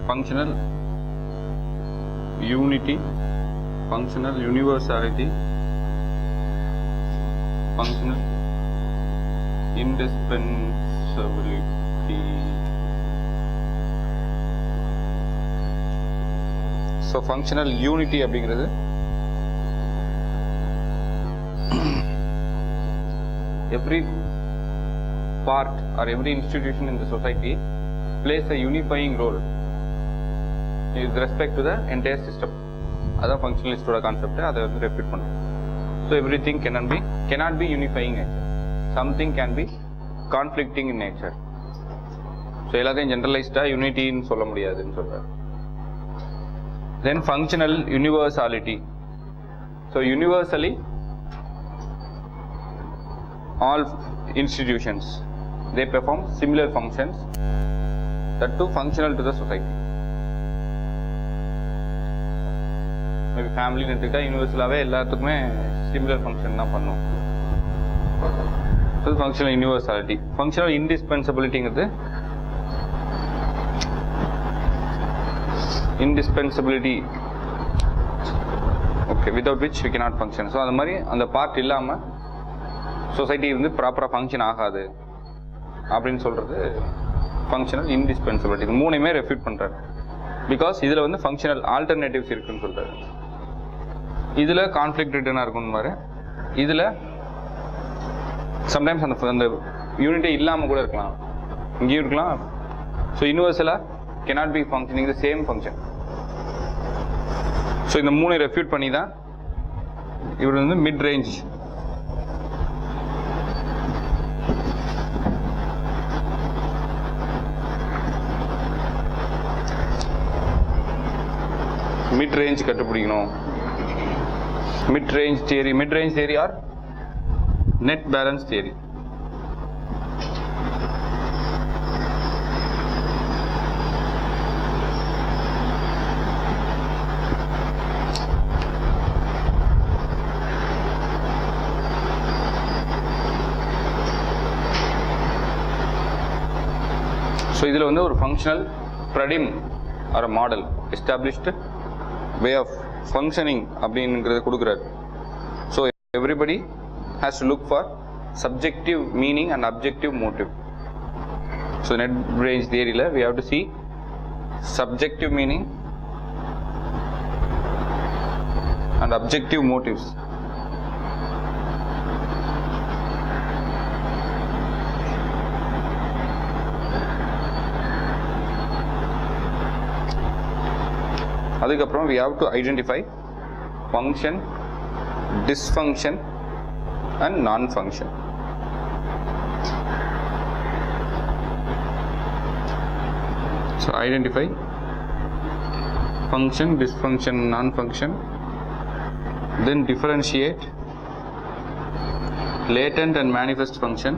functional unity, functional universality, functional indispensability. So functional unity அப்படிங்கிறது every part or every institution in the society plays a unifying role with respect to the entire system. அதான் functionalistோட concept. அதை வந்து repeat பண்ணும். So everything cannot be unifying nature. Something can be conflicting in nature. So எல்லாத்தையும் ஜெனரலைஸ்டா யூனிட்டின்னு சொல்ல முடியாதுன்னு சொல்றாரு. Then functional universality. So universally all institutions they perform similar functions that too functional to the society. Maybe family னு எடுத்துக்கிட்டா யூனிவர்சலாவே எல்லாத்துக்குமே similar function தான் பண்ணும். So functional universality. Functional indispensabilityங்கிறது indispensability, okay, without which we cannot function. So அந்த மாதிரி அந்த part இல்லாம society வந்து ப்ராப்பராக ஃபங்க்ஷன் ஆகாது அப்படின்னு சொல்கிறது ஃபங்க்ஷனல் இன்டிஸ்பென்சிபிலிட்டி. இது மூணுமே ரெஃப்யூட் பண்ணுறாரு. பிகாஸ் இதில் வந்து ஃபங்க்ஷனல் ஆல்டர்னேட்டிவ்ஸ் இருக்குன்னு சொல்கிறாரு. இதில் கான்ஃப்ளிக்ட் ரிட்டனாக இருக்குன்னு இதில் சம்டைம்ஸ் அந்த யூனிட்டி இல்லாமல் கூட இருக்கலாம், இங்கேயும் இருக்கலாம். ஸோ யூனிவர்சலாக cannot be functioning the same function. So இந்த மூணு ரெஃப்யூட் பண்ணி தான் இவர் வந்து மிட் ரேஞ்ச் கண்டுபிடிக்கணும். Mid range theory or net balance theory. So இதில் வந்து ஒரு functional paradigm or model established way of functioning அப்படிங்கிறத கொடுக்குறாரு. So everybody has to look for subjective meaning and objective motive. So net range தியரியில் we have to see subjective meaning and objective motives. அதுக்கப்புறம் we have to identify function, dysfunction and non-function. So identify function, dysfunction, non-function, then differentiate latent and manifest function,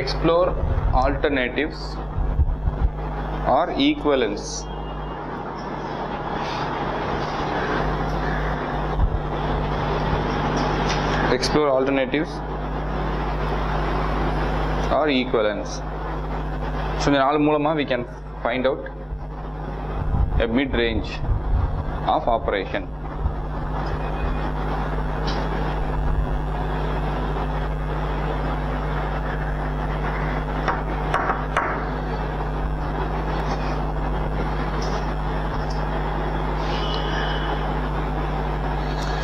explore alternatives or equivalence. Explore alternatives or equivalence. So இந்த நாலு மூலமா we can find out a mid range of operation.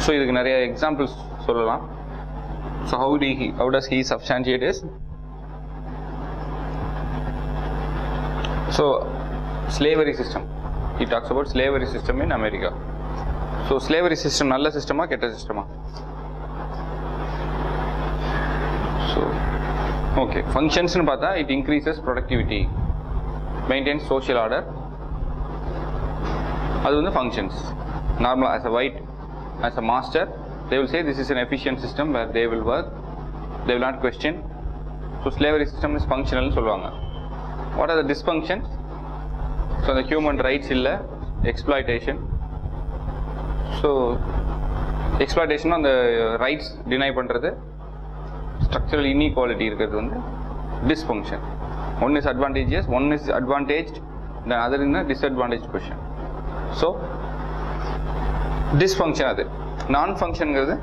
So இதுக்கு நிறைய examples சொல்லலாம். So how does he substantiate this? So slavery system, he talks about slavery system in America. So slavery system நல்ல சிஸ்டமா கெட்ட சிஸ்டமா? So okay, ஃபங்க்ஷன்ஸ்னு பார்த்தா it increases productivity, maintains social order. அது வந்து functions. Normal as a master, they will say this is an efficient system where they will work, they will not question. So slavery system is functional னு சொல்லுவாங்க. What are the dysfunctions? So the human rights illa, exploitation. So exploitation on the rights deny பண்றது, structural inequality இருக்கிறது வந்து dysfunction. One is advantageous, one is advantaged, the other in a disadvantaged position. So dysfunction அது. Non-function ங்கிறது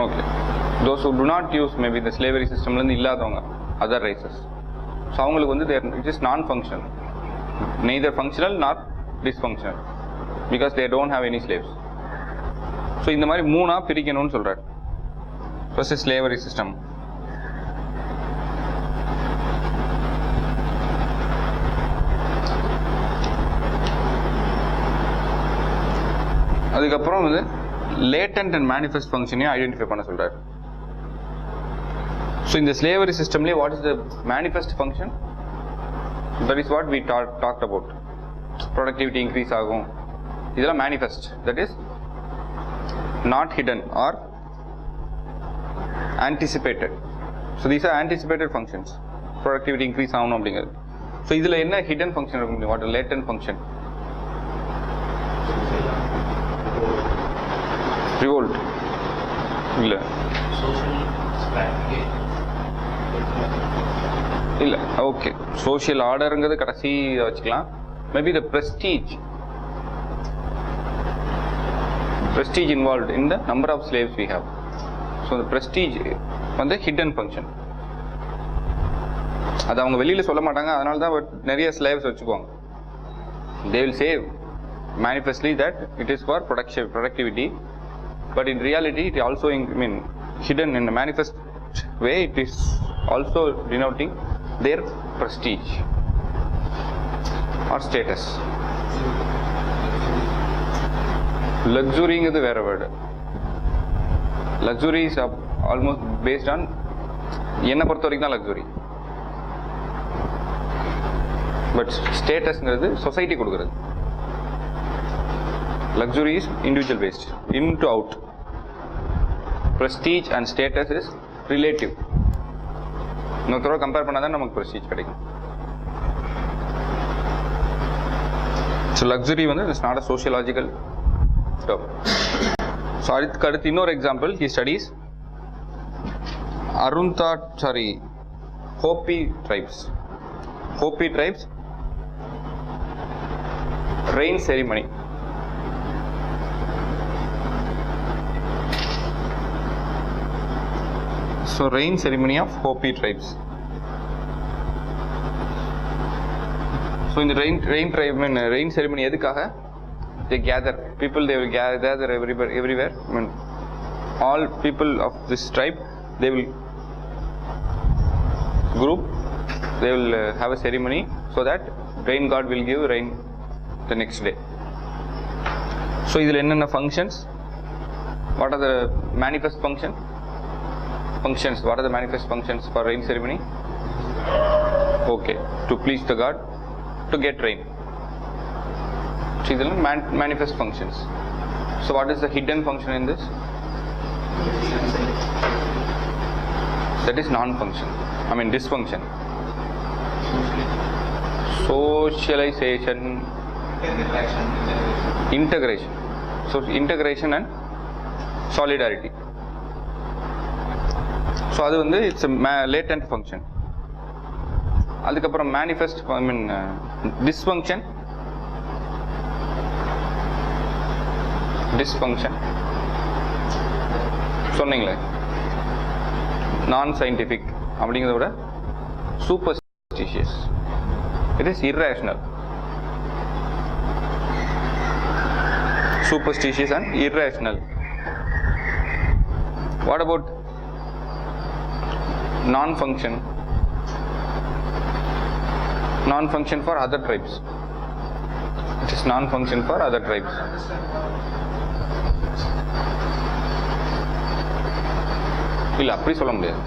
okay, those who do not use maybe the slavery system ல இருந்து இல்லாதவங்க other races, so அவங்களுக்கு வந்து it is non-functional, neither functional nor dysfunctional because they don't have any slaves. So இந்த மாதிரி மூணா பிரிக்கணும்னு சொல்றாரு. First is slavery system. அதுக்கப்புறம் வந்து latent and manifest functionையும் ஐடென்டிஃபை பண்ண சொல்றாரு. So in the slavery system what is the manifest function? That is what we talked about. Productivity increase ஆகும், இதெல்லாம் manifest, that is not hidden or anticipated. So these are anticipated functions. Productivity increase ஆகணும் அப்படிங்கிறது. So இதில் என்ன hidden function இருக்கும்? What is latent function? Revolt இல்லை இல்லை okay, social ஆர்டருங்கிறது கடைசி வச்சுக்கலாம். Maybe the prestige involved in the number of slaves we have. So the prestige வந்து hidden function. அது அவங்க வெளியில சொல்ல மாட்டாங்க, அதனால தான் நிறைய slaves வச்சுக்குவாங்க. They will say manifestly that it is for productivity, but in reality it also hidden in a manifest way, it is also denoting their prestige or status. Luxury is வேற word. Luxury is almost based on என்ன பொறுத்த வரைக்கும் தான் luxury, but statusங்கிறது society கொடுக்கிறது. Luxury is individual based, in to out. Prestige and status is relative. இன்னொருத்தரோட compare பண்ணாதான் நமக்கு prestige கிடைக்கும். So luxury வந்து it's not a sociological term. So அடுத்து இன்னொரு example, he studies Hopi tribes. Hopi tribes rain ceremony. So rain ceremony of Hopi tribes. So in the rain ceremony எதுக்காக? They gather people, they will gather everywhere. All people of this tribe, they will group, they will have a ceremony so that rain god will give rain the next day. So இதில் என்னென்ன functions? What are the manifest functions? What are the manifest functions for rain ceremony? Okay, to please the god, to get rain. So these are manifest functions. So what is the hidden function in this? That is non-function, dysfunction. Socialization, integration. So integration and solidarity. So அது வந்து it's latent function. அதுக்கப்புறம் manifest dysfunction சொன்னீங்களே நான் scientific அப்படிங்கிறத விட superstitious, it is irrational. Superstitious and irrational. What about non-function for other tribes? It is non-function for other tribes. இல்ல அப்படி சொல்ல முடியாது,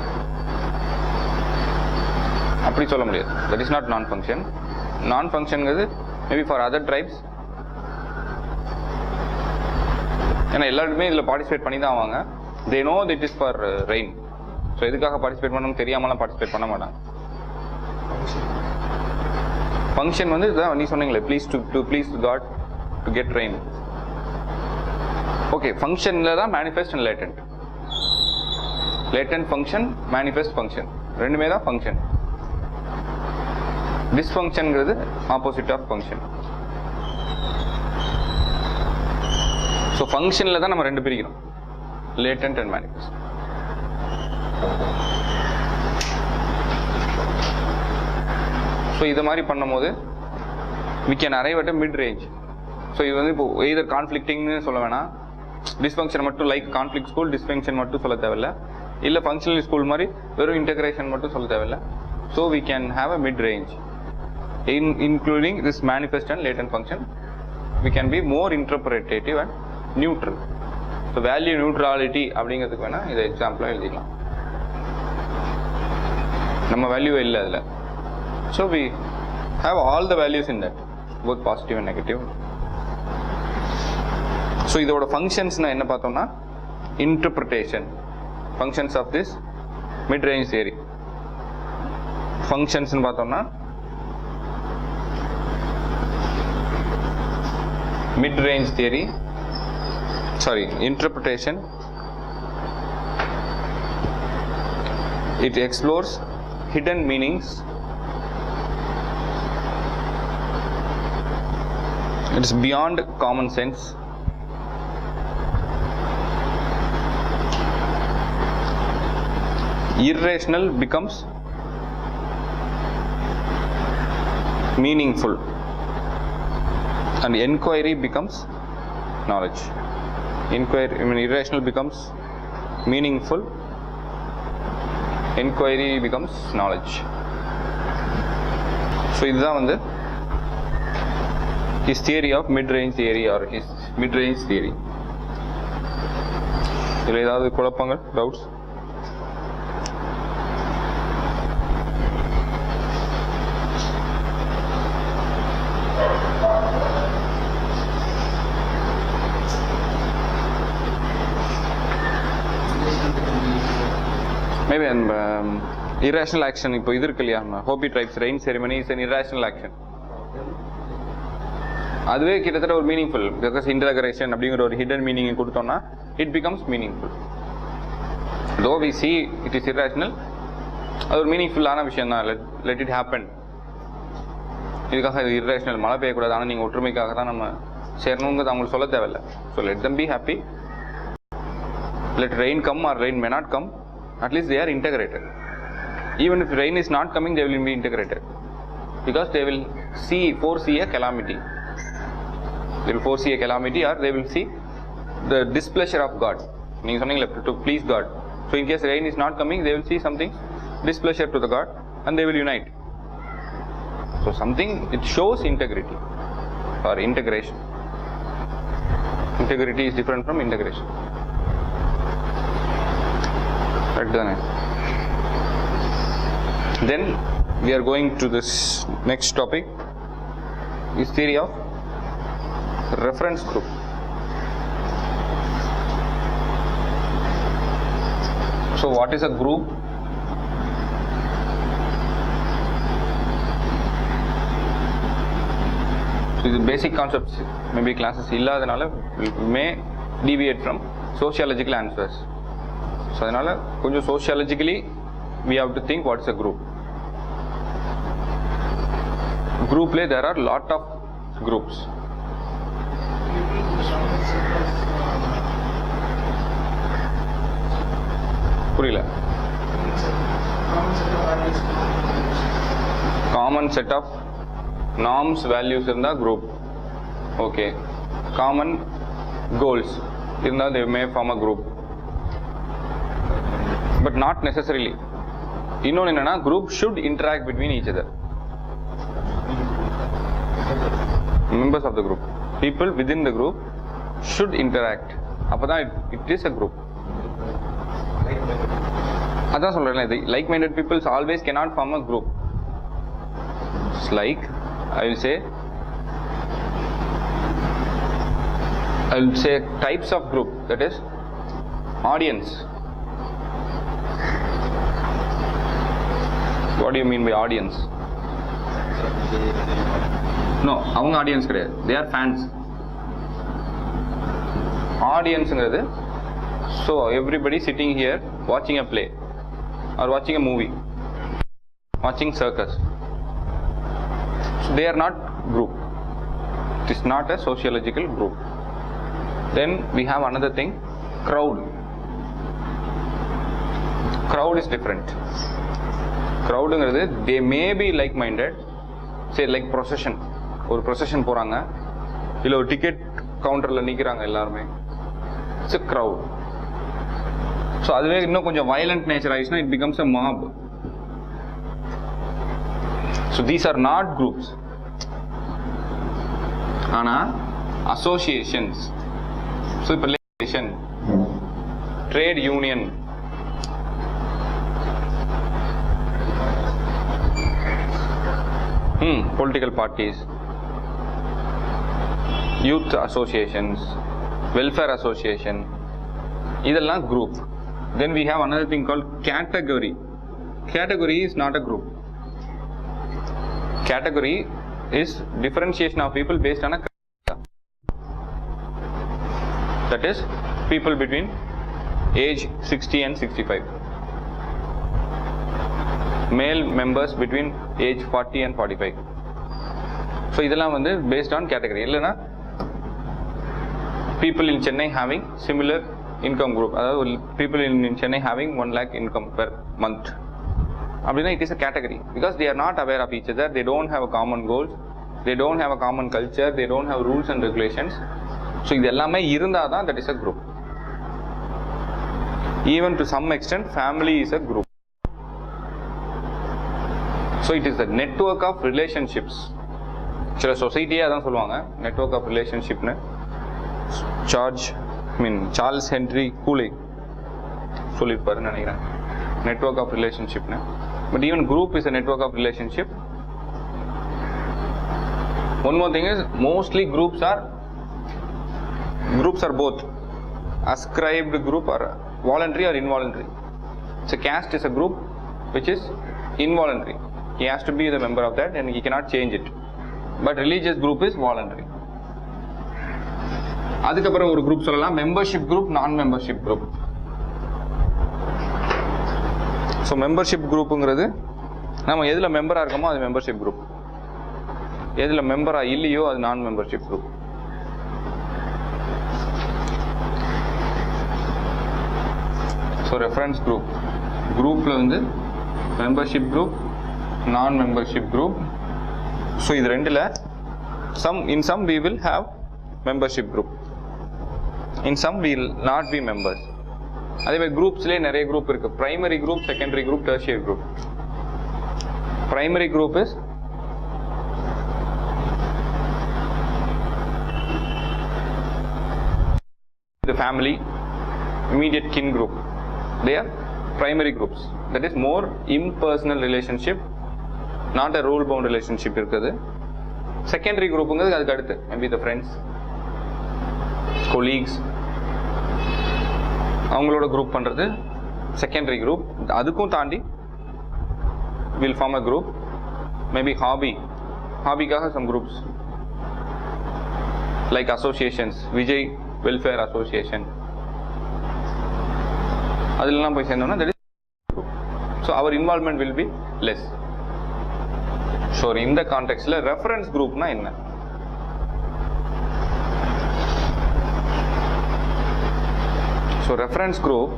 that is not non-function. Non-functionங்கிறது maybe for other tribes. ஏன்னா எல்லாருமே இதில் பார்ட்டிசிபேட் பண்ணி தான் ஆவாங்க. they know that it is for rain. So எதுக்காக பார்ட்டிசிபேட் பண்ணணும் தெரியாமலாம் பார்ட்டிசிபேட் பண்ண மாட்டாங்க. ஃபங்க்ஷன் வந்து இதுதான் நீ சொன்னீங்களே, please to please to god to get rain. Okay, ஃபங்க்ஷனில் தான் manifest and latent. Latent function, manifest function ரெண்டுமே தான் ஃபங்க்ஷன். டிஸ்ஃபங்க்ஷன்ங்கிறது ஆப்போசிட் ஆஃப் ஃபங்க்ஷன். ஸோ ஃபங்க்ஷனில் தான் நம்ம ரெண்டு பிரிக்கிறோம், லேட்டன்ட் அண்ட் மேனிஃபெஸ்ட். ஸோ இது மாதிரி பண்ணும்போது we can arrive at a mid range. So இது வந்து இப்போ எய்தர் கான்ஃப்ளிக்டிங்னு சொல்ல வேணாம், டிஸ்ஃபங்க்ஷன் மட்டும் லைக் கான்ஃப்ளிக்ட் ஸ்கூல் டிஸ்ஃபங்க்ஷன் மட்டும் சொல்ல தேவையில்லை, இல்லை ஃபங்க்ஷனல் ஸ்கூல் மாதிரி வெறும் இன்டகிரேஷன் மட்டும் சொல்ல தேவையில்லை. So we can have a mid range including this manifest and latent function. We can be more interpretative and neutral. So value neutrality அப்படிங்கிறதுக்கு வேணால் இதை எக்ஸாம்பிளாக எழுதிக்கலாம். நம்ம வேல்யூ இல்லை அதில். So we have all the values in that, both positive and negative. So இதோட ஃபங்க்ஷன்ஸ்னால் என்ன பார்த்தோம்னா, interpretation functions of this mid range theory. ஃபங்க்ஷன்ஸ்னு பார்த்தோம்னா mid range theory, sorry interpretation, it explores hidden meanings, it is beyond common sense, irrational becomes meaningful, and inquiry becomes knowledge. Inquiry, I mean, irrational becomes meaningful, inquiry becomes knowledge. So இதுதான் வந்து his theory of mid-range theory or his mid-range theory. இதில் ஏதாவது குழப்பங்கள், doubts? Maybe அந்த irrational action இப்போ இது இருக்கு இல்லையா, Hopi tribes rain ceremony is an irrational action. அதுவே கிட்டத்தட்ட ஒரு மீனிங்ஃபுல், பிகாஸ் இன்டகிரேஷன் அப்படிங்கிற ஒரு ஹிடன் மீனிங்கை கொடுத்தோம்னா it becomes meaningful. Though we see it is irrational, அது ஒரு மீனிங்ஃபுல்லான விஷயம் தான். Let it happen. இதுக்காக இது irrational, மழை பெய்யக்கூடாது, ஆனால் நீங்கள் ஒற்றுமைக்காக தான் நம்ம சேரணுங்கிறது அவங்களுக்கு சொல்ல தேவையில்லை. So let them be happy. Let rain come or rain may not come, at least they are integrated. Even if rain is not coming, they will be integrated, because they will foresee a calamity. They will foresee a calamity, or they will see the displeasure of God. Meaning something like to please God. So in case rain is not coming, they will see something displeasure to the God, and they will unite. So something, it shows integrity or integration. Integrity is different from integration. Then we are going to this next topic, is theory of reference group. So what is a group? So the basic concepts maybe classes illadanaala we may deviate from sociological answers. So அதனால கொஞ்சம் sociologically we have to think what is a group. Groupல there are lot of groups. புரியல? Common set of norms, values இருந்தா group. Okay. Common goals இருந்தா they may form a group. But not necessarily. இன்னொன்று என்னன்னா, group should interact between each other. Members of the group, people within the group should interact. அப்பதான் it is a group. அதான் சொல்றேன், like-minded people always cannot form a group. It's like I will say types of group, that is audience. What do you mean by audience? No, அவங்க audience கிடையாது, they are fans. Audience ங்கிறது, so everybody sitting here watching a play or watching a movie, watching circus. So they are not group. It is not a sociological group. Then we have another thing, crowd. Crowd is different. Crowd ங்கிறது, they may be like minded, say like procession. ஒரு procession போறாங்க, இல்ல ஒரு ticket கவுண்டர்ல நிக்கிறாங்க எல்லாரும். It's a crowd. So அதுவே இன்னும் கொஞ்சம் violent nature ஆயிடுச்சுன்னா it becomes a mob. So these are not groups. ஆனா associations. So இப்போ association, trade union, political parties, youth associations, welfare association, இதெல்லாம் group. Then we have another thing called category. Category is not a group. Category is differentiation of people based on a criteria. That is people between age 60 and 65. Male members between age 40 and 45. So இதெல்லாம் வந்து based on category. இல்லைன்னா people in Chennai having similar income group, அதாவது people in Chennai having 1 lakh income per month, அப்படின்னா it is a category, because they are not aware of each other, they don't have a common goals, they don't have a common culture, they don't have rules and regulations. So இது எல்லாமே இருந்தாதான் that is a group. Even to some extent family is a group. So it is the network of relationships. சில சொசைட்டியே அதான் சொல்லுவாங்க, network of relationshipனு. Charles Henry Cooley சொல்லியிருப்பாருன்னு நினைக்கிறேன், network of ரிலேஷன்ஷிப்னு. But even group is a network of relationship. One more thing is, mostly groups are both ascribed group or voluntary or involuntary. So caste is a group which is involuntary. He has to be the member of that and he cannot change it. But religious group is voluntary. அதுக்கப்புறம் ஒரு group சொல்லலாம், membership group, நான் membership group. So membership குரூப்புங்கிறது நம்ம எதில் மெம்பராக இருக்கோமோ அது membership group, எதில் மெம்பராக இல்லையோ அது நான் membership group. So reference group, குரூப்பில் வந்து மெம்பர்ஷிப் குரூப், நான் மெம்பர்ஷிப் குரூப். ஸோ இது ரெண்டில் in some we will have membership group, in some we will not be members. அதே மாதிரி குரூப்ஸ்லேயே நிறைய குரூப் இருக்கு, primary group, secondary group, tertiary group. Primary group is the family, immediate kin group. They are primary groups. That is more impersonal relationship, not a rule bound relationship இருக்குது. Secondary குரூப்புங்கிறது அதுக்கு அடுத்து, maybe the friends, colleagues, அவங்களோட group பண்ணுறது secondary group. அதுக்கும் தாண்டி will form a group, maybe ஹாபிக்காக some groups like associations, Vijay welfare association, அதிலெல்லாம் போய் சேர்ந்தோம்னா that is group. So our involvement will be less. So இந்த கான்டெக்ட்ல ரெஃபரன்ஸ் குரூப்னா என்ன? So reference group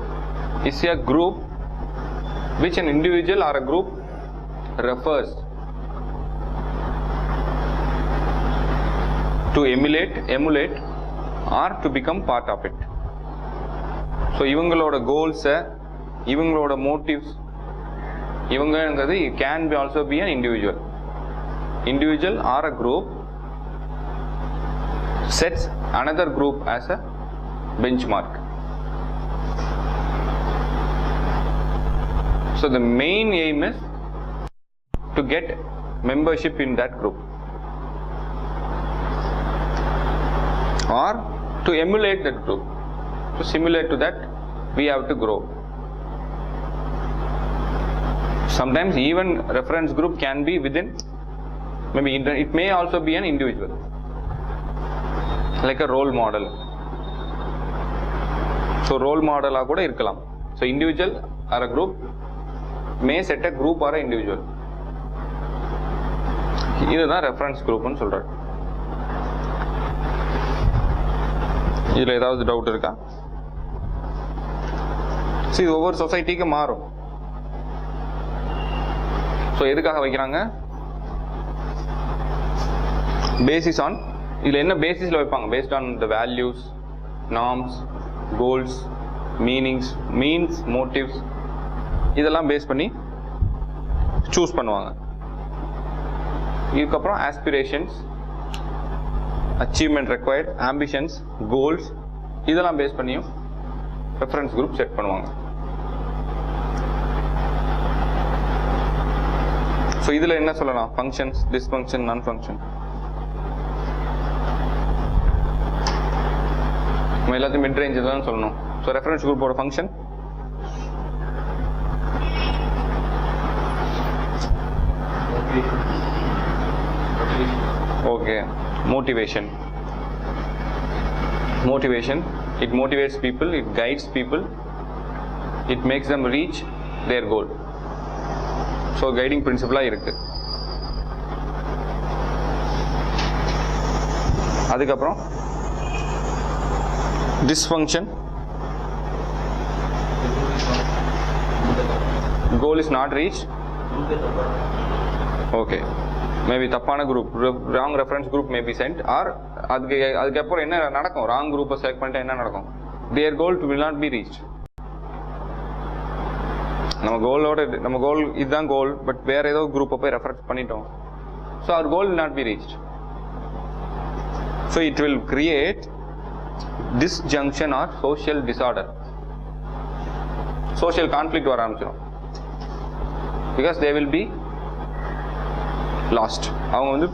is a group which an individual or a group refers to emulate or to become part of it. So இவங்களோட கோல்ஸை, இவங்களோட motives, இவங்கிறது can be also be an individual or a group sets another group as a benchmark. So the main aim is to get membership in that group or to emulate that group. To simulate to that, we have to grow. Sometimes even reference group can be within, maybe it may also be an individual, like a role model. So role மாடலாக கூட இருக்கலாம். So individual or a group may set a group or a individual. இதுதான் reference குரூப்னு சொல்றாரு. இதில் ஏதாவது doubt இருக்கா? சரி, ஒவ்வொரு சொசைட்டிக்கு மாறும். ஸோ எதுக்காக வைக்கிறாங்க? பேசிஸ் ஆன், இதில் என்ன பேசிஸில் வைப்பாங்க? Based on the values, norms, goals, meanings, means, motives, இதெல்லாம் பேஸ் பண்ணி சூஸ் பண்ணுவாங்க. இதுக்கப்புறம் aspirations, achievement required, ambitions, goals, இதெல்லாம் பேஸ் பண்ணியும் ரெஃபரன்ஸ் குரூப் செட் பண்ணுவாங்க. ஸோ இதில் என்ன சொல்லலாம்? ஃபங்க்ஷன்ஸ், டிஸ்ஃபங்க்ஷன், நான் ஃபங்க்ஷன், நம்ம எல்லாத்தையும் மிட் ரேஞ்ச் தான் சொல்லணும். ஸோ ரெஃபரன்ஸ் குரூப்போட function okay, motivation, it motivates people, it guides people, it makes them reach their goal. So guiding principle இருக்கு. அதுக்கப்புறம் dysfunction, goal is not reached. Okay, maybe தப்பான குரூப், wrong reference group maybe sent, or அதுக்கப்புறம் என்ன நடக்கும்? Wrong குரூப்பை select பண்ணிட்டு என்ன நடக்கும்? Their goal will not be reach. நம்ம கோல் இதுதான் கோல், பட் வேற ஏதோ குரூப்பை போய் ரெஃபரன்ஸ் பண்ணிட்டோம். ஸோ அவர் goal will not be reach. So it will create disjunction or social disorder. Social conflict வர ஆரம்பிச்சிடும். Because they will be lost. அவங்க வந்து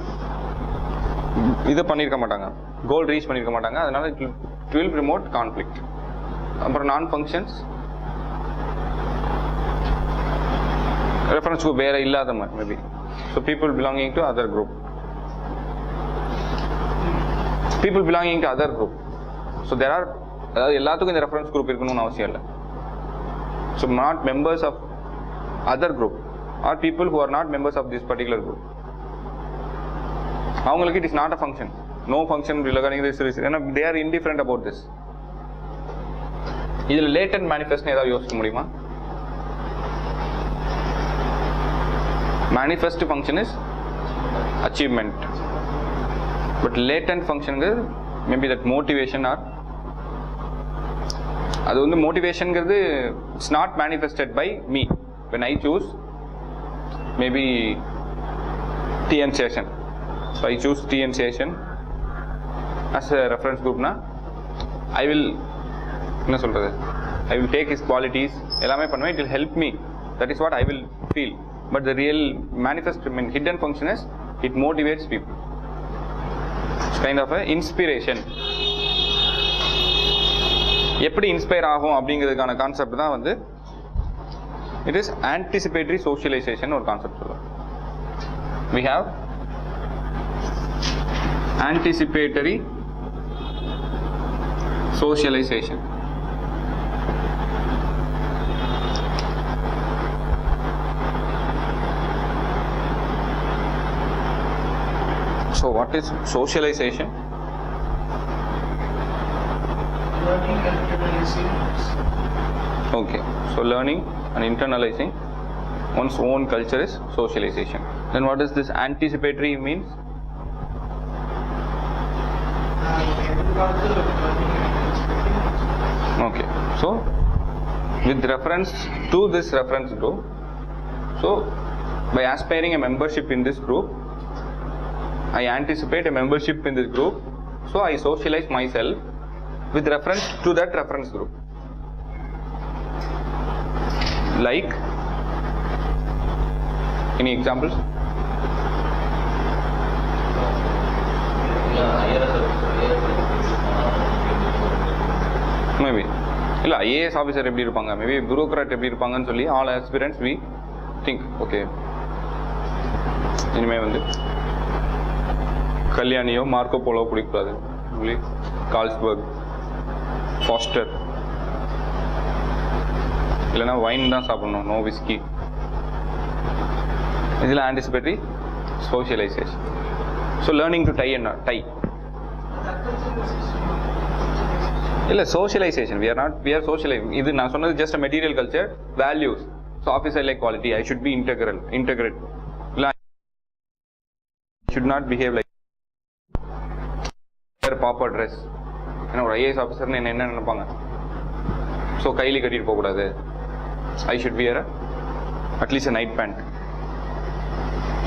இதை பண்ணியிருக்க மாட்டாங்க, கோல் ரீச் பண்ணியிருக்க மாட்டாங்க. அதனால இட் வில் ப்ரிமோட் கான்ஃப்ளிக்ட். அப்புறம் நான் ஃபங்க்ஷன்ஸ், ரெஃபரன்ஸ் குரூப் வேற இல்லாத maybe. So people belonging to other group, so there are, அதாவது எல்லாத்துக்கும் இந்த ரெஃபரன்ஸ் குரூப் இருக்கணும்னு அவசியம் இல்லை. So not members of other group or people who are not members of this particular group, அவங்களுக்கு it is not a function. No function regarding this, ஏன்னா they are indifferent about this. இதில் latent மேனிஃபெஸ்ட்னு ஏதாவது யோசிக்க முடியுமா? Manifest function is achievement, but latent ஃபங்க்ஷனுங்கிறது maybe that motivation, R அது வந்து மோட்டிவேஷனுங்கிறது it's not manifested by me when I choose maybe TN session. So I choose TN session as a reference group na, I will என்ன சொல்றது, I will take his qualities எல்லாமே பண்ணுவேன், it will help me, that is what I will feel. But the real manifest, I mean hidden function is it motivates people. It's kind of a inspiration. எப்படி inspire ஆகும் அப்படிங்கிறதுக்கான concept தான் வந்து it is anticipatory socialization or concept. We have anticipatory socialization. So what is socialization? Learning and internalizing. Okay, so learning and internalizing one's own culture is socialization. Then what does this anticipatory means? Okay, so with reference to this reference group, so by aspiring a membership in this group, I anticipate a membership in this group, so I socialize myself with reference to that reference group. Like, any examples? Maybe இல்ல IAS officer எப்படி இருப்பாங்க, maybe bureaucrat எப்படி இருப்பாங்கன்னு சொல்லி all aspirants we think okay இனிமே வந்து கல்யாணியோ Marco Polo பிடிக்கூடாது, கால்ஸ்பர்க், ஃபாஸ்டர், இல்லைனா வைன் தான் சாப்பிடணும், நோ விஸ்கி. இதில் anticipatory socialisation. So learning to die and die இல்லை சோஷியலைசேஷன். We are socialising. இது நான் சொன்னது just a material culture, values. So officer like quality, I should be integrate. இல்லை should not behave like proper dress. ஏன்னா ஒரு IAS ஆஃபீஸர்னு என்ன நினைப்பாங்க? So கைலி கட்டிட்டு போகக்கூடாது. I should wear at least a night pant.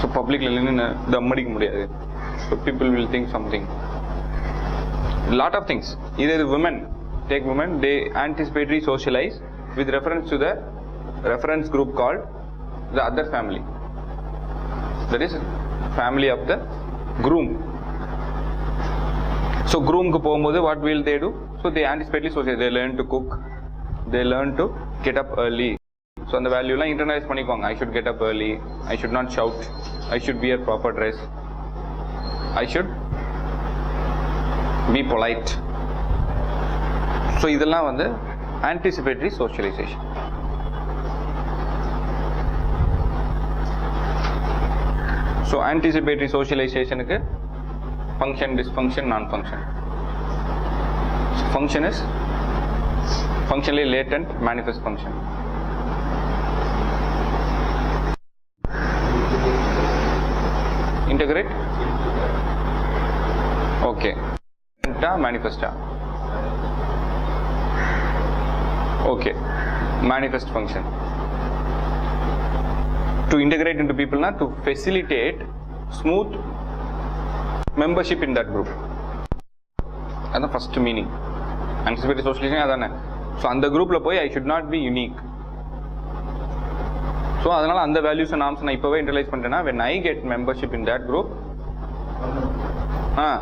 So பப்ளிக்ல நின்று தம் அடிக்க முடியாது. So people will think something. Lot of things. Either the women, take women, they anticipatory socialize with reference to the reference group called the other family. That is family of the groom. So groom ku pogumbodhu what will they do? So they anticipatory socialize. They learn to cook, they learn to get up early. So அந்த value la internalize பண்ணிக்குவாங்க. I should get up early, I should not shout, I should wear proper dress, I should be polite. ஸோ இதெல்லாம் வந்து anticipatory socialisation. ஸோ anticipatory சோஷியலைசேஷனுக்கு function, dysfunction, non function. Function is functionally latent, manifest function. Integrate, okay. Manifesta. Okay, manifest function. To integrate into people na, to facilitate smooth membership in that group. That's the first meaning. Anticipatory socialization adana. So and the group la poi I should not be unique. So adanal and the values and norms na ipove internalize pannena. When I get membership in that group,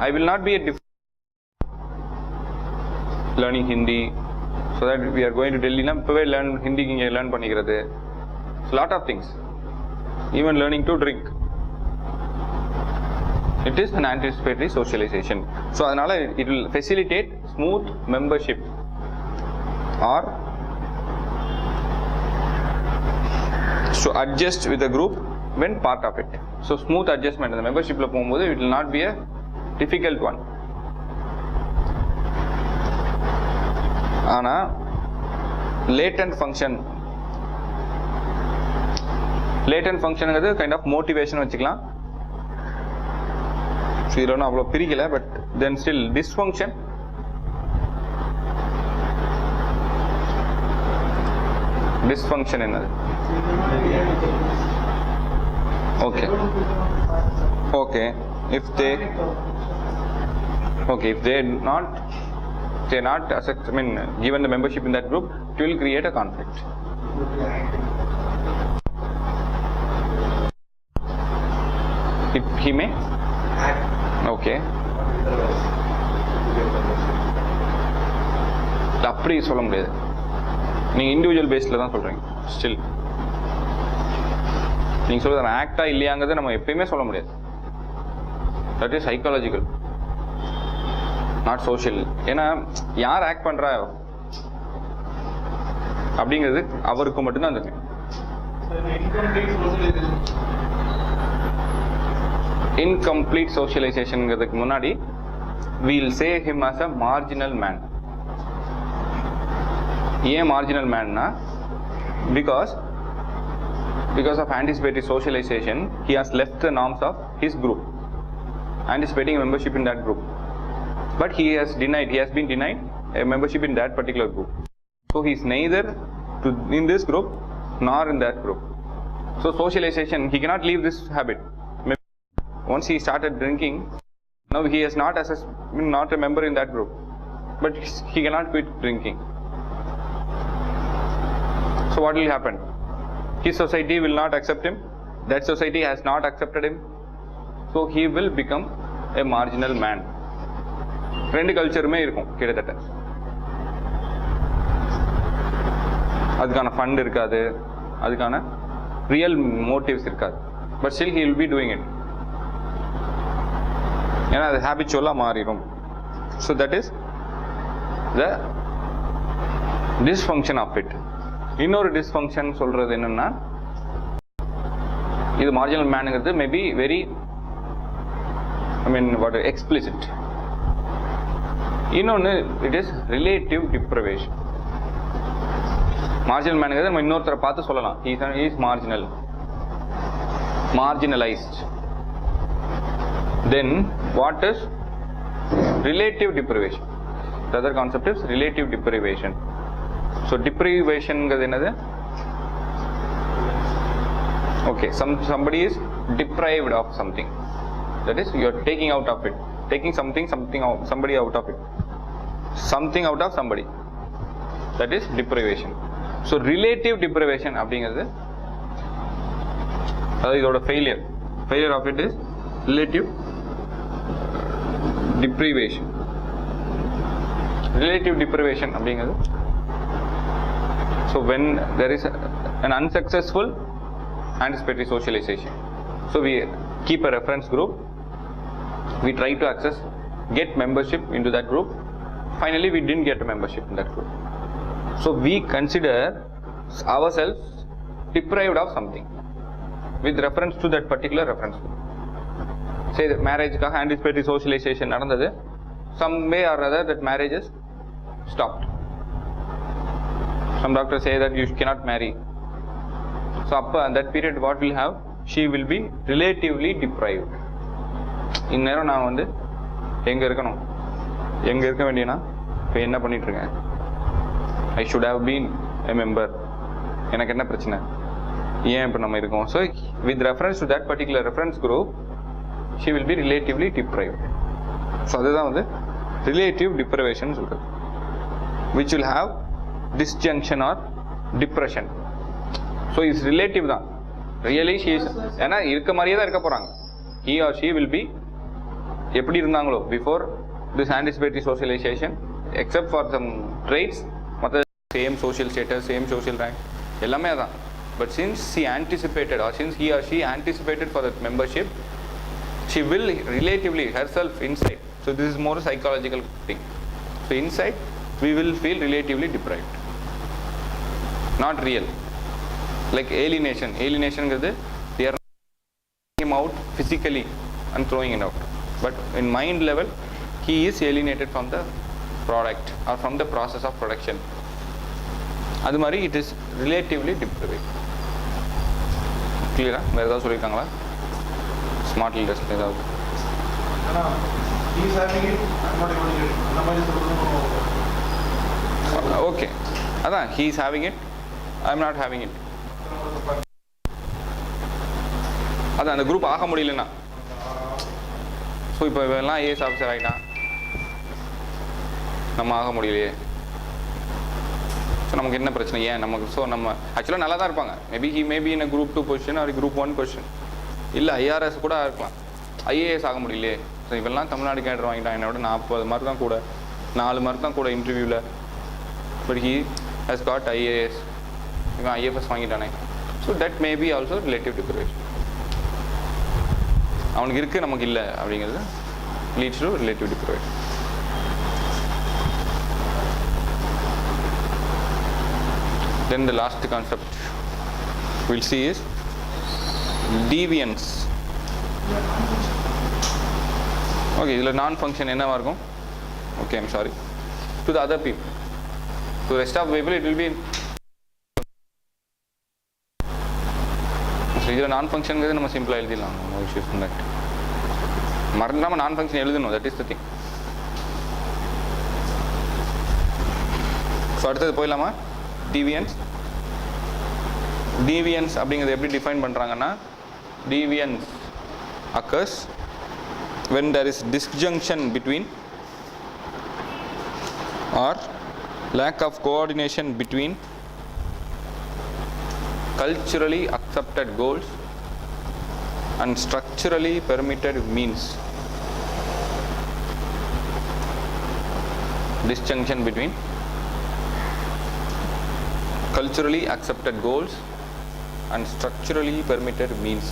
I will not be a different. Learning Hindi, so that we are going to Delhi na இப்பவே learn Hindi இங்க learn பண்ணிக்கிறது. So lot of things, even learning to drink, it is an anticipatory socialization. So அதனால it will facilitate smooth membership or so adjust with the group when part of it. So smooth adjustment அந்த membershipல போகும்போது it will not be a difficult one. ஆனால் latent function, latent ஃபங்க்ஷனுங்கிறது kind of motivation வச்சுக்கலாம். இதில் ஒன்றும் அவ்வளோ பிரிக்கல, but then still dysfunction. Dysfunction என்னது? Okay okay if they they are not given the membership in that group, it will create a conflict. If he may, okay, அப்படி சொல்ல முடியாது. நீங்க இண்டிவிஜுவல் பேஸ்ல தான் சொல்றீங்க. ஸ்டில் நீங்க சொல்றது ஆக்டா இல்லையாங்கிறத நம்ம எப்பயுமே சொல்ல முடியாது. That is psychological, not social. ஏன்னா யார் ஆக்ட் பண்றா அப்படிங்கிறது அவருக்கு மட்டும்தான் தெரியும். இன்கம்ப்ளீட் சோஷியலைசேஷன்ங்கிறதுக்கு முன்னாடி we'll say him as a marginal man. ஏன் marginal மேன்னா, because of anticipatory socialization he has left the norms of his group, anticipating membership in that group, but he has been denied a membership in that particular group. So he is neither in this group nor in that group. So socialization, he cannot leave this habit. Once he started drinking, now he is not a member in that group, but he cannot quit drinking. So what will happen? His society will not accept him, that society has not accepted him, so he will become a marginal man. ரெண்டு கல்ச்சருமே இருக்கும் கிட்டத்தட்ட. அதுக்கான fund இருக்காது, அதுக்கான real motives இருக்காது, but still he will be doing it. ஏன்னா அது ஹேபிச்சுவலாக மாறிடும். So that is the dysfunction of it. இன்னொரு டிஸ்ஃபங்க்ஷன் சொல்றது என்னன்னா, இது மார்ஜினல் மேனுங்கிறது மேபி வெரி எக்ஸ்பிளிசிட். இன்னொன்று it is relative deprivation. Marginal மேனுங்கிறது நம்ம இன்னொருத்தரை பார்த்து சொல்லலாம், is marginal, marginalized. Then what is relative deprivation? The other concept is relative deprivation. So deprivation is another. Okay, somebody is deprived of something. That is, you are taking out of it, taking something out, somebody out of it, something out of somebody. That is deprivation. So relative deprivation அப்படிங்கிறது அதாவது இதோட failure of it is relative deprivation. Relative deprivation அப்படிங்கிறது, so when there is an unsuccessful anticipatory socialization, so we keep a reference group, we try to get membership into that group, finally we didn't get a membership in that group, so we consider ourselves deprived of something with reference to that particular reference group. Say that marriage ka anticipatory socialization நடந்தது, some way or other that marriage is stopped. Some doctors say that you cannot marry, so up that period what will have, she will be relatively deprived. இந்நேரம் நான் வந்து எங்க இருக்க வேண்டியனா இப்போ என்ன பண்ணிட்டு இருக்கேன், I should have been a member, எனக்கு என்ன பிரச்சனை, ஏன் இப்போ நம்ம இருக்கோம். So with reference to that particular reference group she will be relatively deprived. So அதுதான் வந்து ரிலேட்டிவ் டிப்ரைவேஷன் சொல்கிறது, which will have disjunction or depression. So it's relative தான், ரியலி ஷீ இஸ், ஏன்னா இருக்க மாதிரியே தான் இருக்க போகிறாங்க. He or she will be எப்படி இருந்தாங்களோ before this anticipatory socialisation, except for some traits, மற்ற same social status, same social rank எல்லாமே அதான். But since she anticipated, or since he or she anticipated for that membership, she will relatively herself inside. So this is more a psychological thing. So inside we will feel relatively deprived, not real. Like alienation. Alienation is they are taking him out physically and throwing it out. But in mind level, he is alienated from the product or from the process of production. அது மாதிரி it is relatively deprived. கிளியரா? வேறு ஏதாவது சொல்லியிருக்காங்களா smart test ஏதாவது? Okay, அதான் he is having it, I am not having it. அதான் அந்த குரூப் ஆக முடியலன்னா, ஸோ இப்போ இவெல்லாம் ஐஏஎஸ் ஆஃபீஸர் ஆகிட்டான், நம்ம ஆக முடியலையே, ஸோ நமக்கு என்ன பிரச்சனை, ஏன் நமக்கு, ஸோ நம்ம ஆக்சுவலாக நல்லா தான் இருப்பாங்க, மேபி இன் குரூப் 2 பொசிஷன் ஒரு குரூப் 1 பொசிஷன், இல்லை ஐஆர்எஸ் கூட இருக்கலாம், ஐஏஎஸ் ஆக முடியலையே. ஸோ இவெல்லாம் தமிழ்நாடு கேடர் வாங்கிட்டான், என்னோட 40 மார்க் தான் கூட, 4 மார்க் தான் கூட இன்டர்வியூவில், but he has got IAS, இவன் ஐஎஃப்எஸ் வாங்கிட்டானே. So that may be also relative deprivation. அவனுக்கு இருக்குது நமக்கு இல்லை அப்படிங்கிறது leads to relative deprivation. Then the last concept we'll see is deviance. Okay, இதில் non-function என்னவா இருக்கும்? Okay, I'm sorry. To the other people. To the rest of people it will be. So இதில் non-functionங்கிறது நம்ம சிம்பிளாக எழுதிடலாம், no issues in that. மறந்துடாமல் non-function எழுதணும், that is the thing. So அடுத்தது போயிடலாமா? deviance. deviance அப்படிங்கிறது எப்படி டிஃபைன் பண்ணுறாங்கன்னா, deviance occurs when there is disjunction between or lack of coordination between culturally accepted goals and structurally permitted means. Disjunction between culturally accepted goals and structurally permitted means.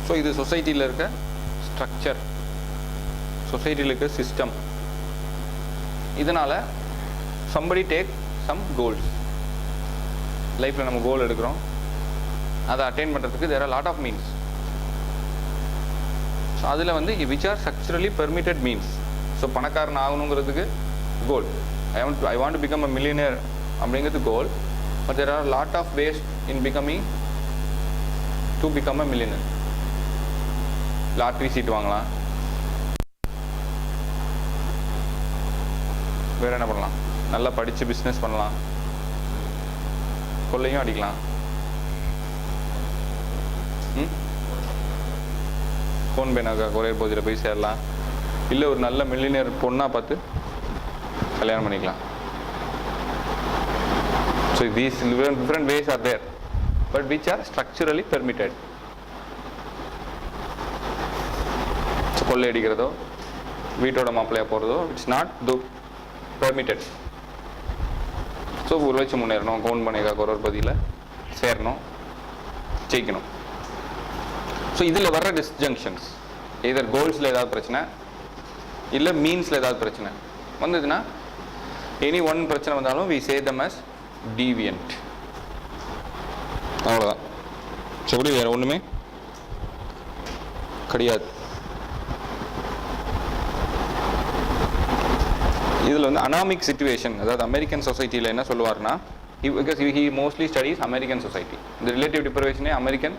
So இது சொசைட்டியில் இருக்க structure, சொசைட்டியில் இருக்கிற system. இதனால் somebody take some goals. லைஃப்பில் நம்ம கோல் எடுக்கிறோம், அதை அட்டைன் பண்ணுறதுக்கு there are lot of means. So அதில் வந்து which are structurally permitted means. So பணக்காரன் ஆகணுங்கிறதுக்கு கோல், I want to become a millionaire அப்படிங்கிறது goal. But there are lot of ways in becoming to become a millionaire. Lottery சீட் வாங்கலாம், வேறு என்ன பண்ணலாம், நல்லா படித்து பிஸ்னஸ் பண்ணலாம், கொள்ளையும் அடிக்கலாம், ஃபோன் பேனாக்கா கொரியர் பகுதியில் போய் சேரலாம், இல்லை ஒரு நல்ல மில்லியனர் பொண்ணாக பார்த்து கல்யாணம் பண்ணிக்கலாம். So these different ways are there, but which are structurally permitted. So கொள்ளை அடிக்கிறதோ வீட்டோட மாப்பிள்ளையாக போகிறதோ it's not to permitted. So உழைச்சி முன்னேறணும், கவுன் பண்ணிக்கா கொரியர் பகுதியில் சேரணும், ஜெயிக்கணும். ஸோ இதில் வர்ற டிஸ்ஜங்ஷன்ஸ் எதர் கோல்ஸில் ஏதாவது பிரச்சனை இல்லை மீன்ஸில் ஏதாவது பிரச்சனை வந்ததுன்னா, எனி ஒன் பிரச்சனை வந்தாலும் we say them as deviant. அவ்வளோதான். சொல்லி வேறு ஒன்றுமே கிடையாது. இதில் வந்து அனாமிக் சிச்சுவேஷன், அதாவது அமெரிக்கன் சொசைட்டியில் என்ன சொல்லுவார்னா, because he mostly studies American society, இந்த ரிலேட்டிவ் டிப்ரவேஷனே அமெரிக்கன்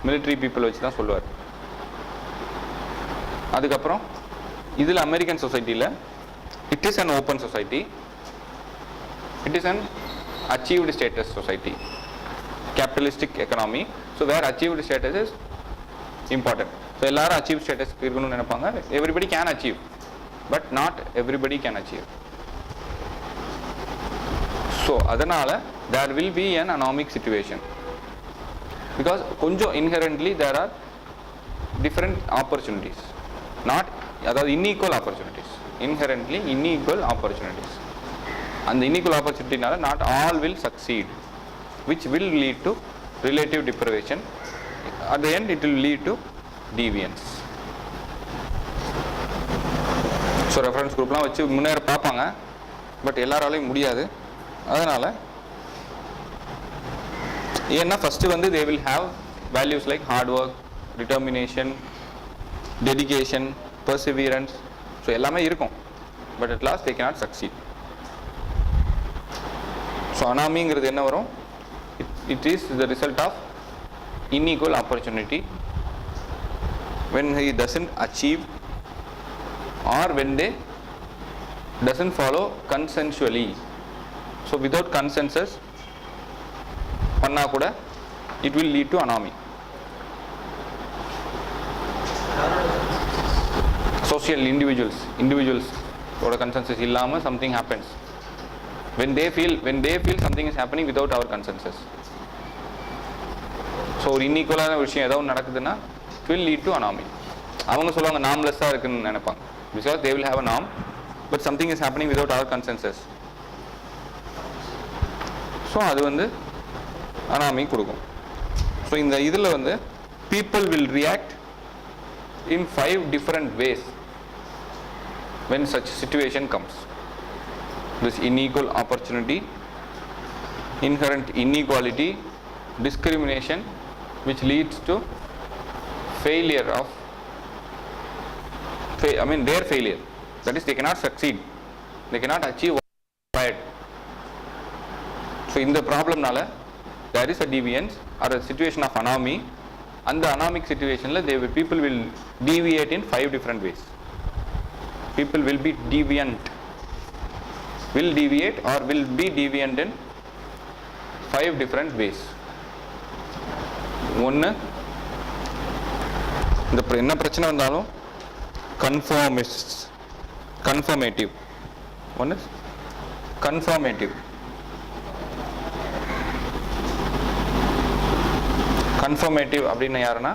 மிலிட்ரி பீப்புள் வச்சு தான் சொல்லுவார். அதுக்கப்புறம் இதில் அமெரிக்கன் சொசைட்டியில் it is an open society, it is an achieved status society, capitalistic economy. So where achieved status is important. So எல்லாரும் அச்சீவ் ஸ்டேட்டஸ் இருக்கணும்னு நினைப்பாங்க. Everybody can achieve, but not everybody can achieve. So அதனால் there will be an anomic situation. Because கொஞ்சம் inherently there are different opportunities, not அதாவது unequal opportunities, inherently unequal opportunities. அந்த unequal opportunityனால not all will succeed, which will lead to relative deprivation. At the end it will lead to deviance. So reference குரூப்லாம் வச்சு முன்னேற பார்ப்பாங்க, but எல்லாராலையும் முடியாது. அதனால் ஏன்னா ஃபஸ்ட்டு வந்து they will have values like hard work, determination, dedication, perseverance. So எல்லாமே இருக்கும், but at last they cannot succeed. So அனாமிங்கிறது என்ன வரும், it is the result of unequal opportunity when he doesn't achieve or when they doesn't follow consensually. So without consensus பண்ணா கூட it will lead to anomy. Social individuals ஓட consensus இல்லாம something happens. When they feel something is happening without our consensus. So ஒரு இன்ஈக்குவலான விஷயம் ஏதாவது நடக்குதுன்னா it will lead to anomy. அவங்க சொல்லுவாங்க நாம்லெஸ்ஸாக இருக்குன்னு நினைப்பாங்க, because they will have a norm, but something is happening without our consensus. So அது வந்து அனாமி கொடுக்கும். ஸோ இந்த இதில் வந்து people will react in 5 different ways when such situation comes. This unequal opportunity, inherent inequality, discrimination, which leads to failure of their failure. That is, they cannot succeed, they cannot achieve what is required. So in the problem nala there is a deviance or a situation of anomy, and the anomic situation la people will deviate in 5 different ways. People will be deviant, will deviate or will be deviant in 5 different ways. ஒன்று, இந்த என்ன பிரச்சனை வந்தாலும் confirmative. ஒன்று confirmative. Confirmative அப்படின்னா யாருன்னா,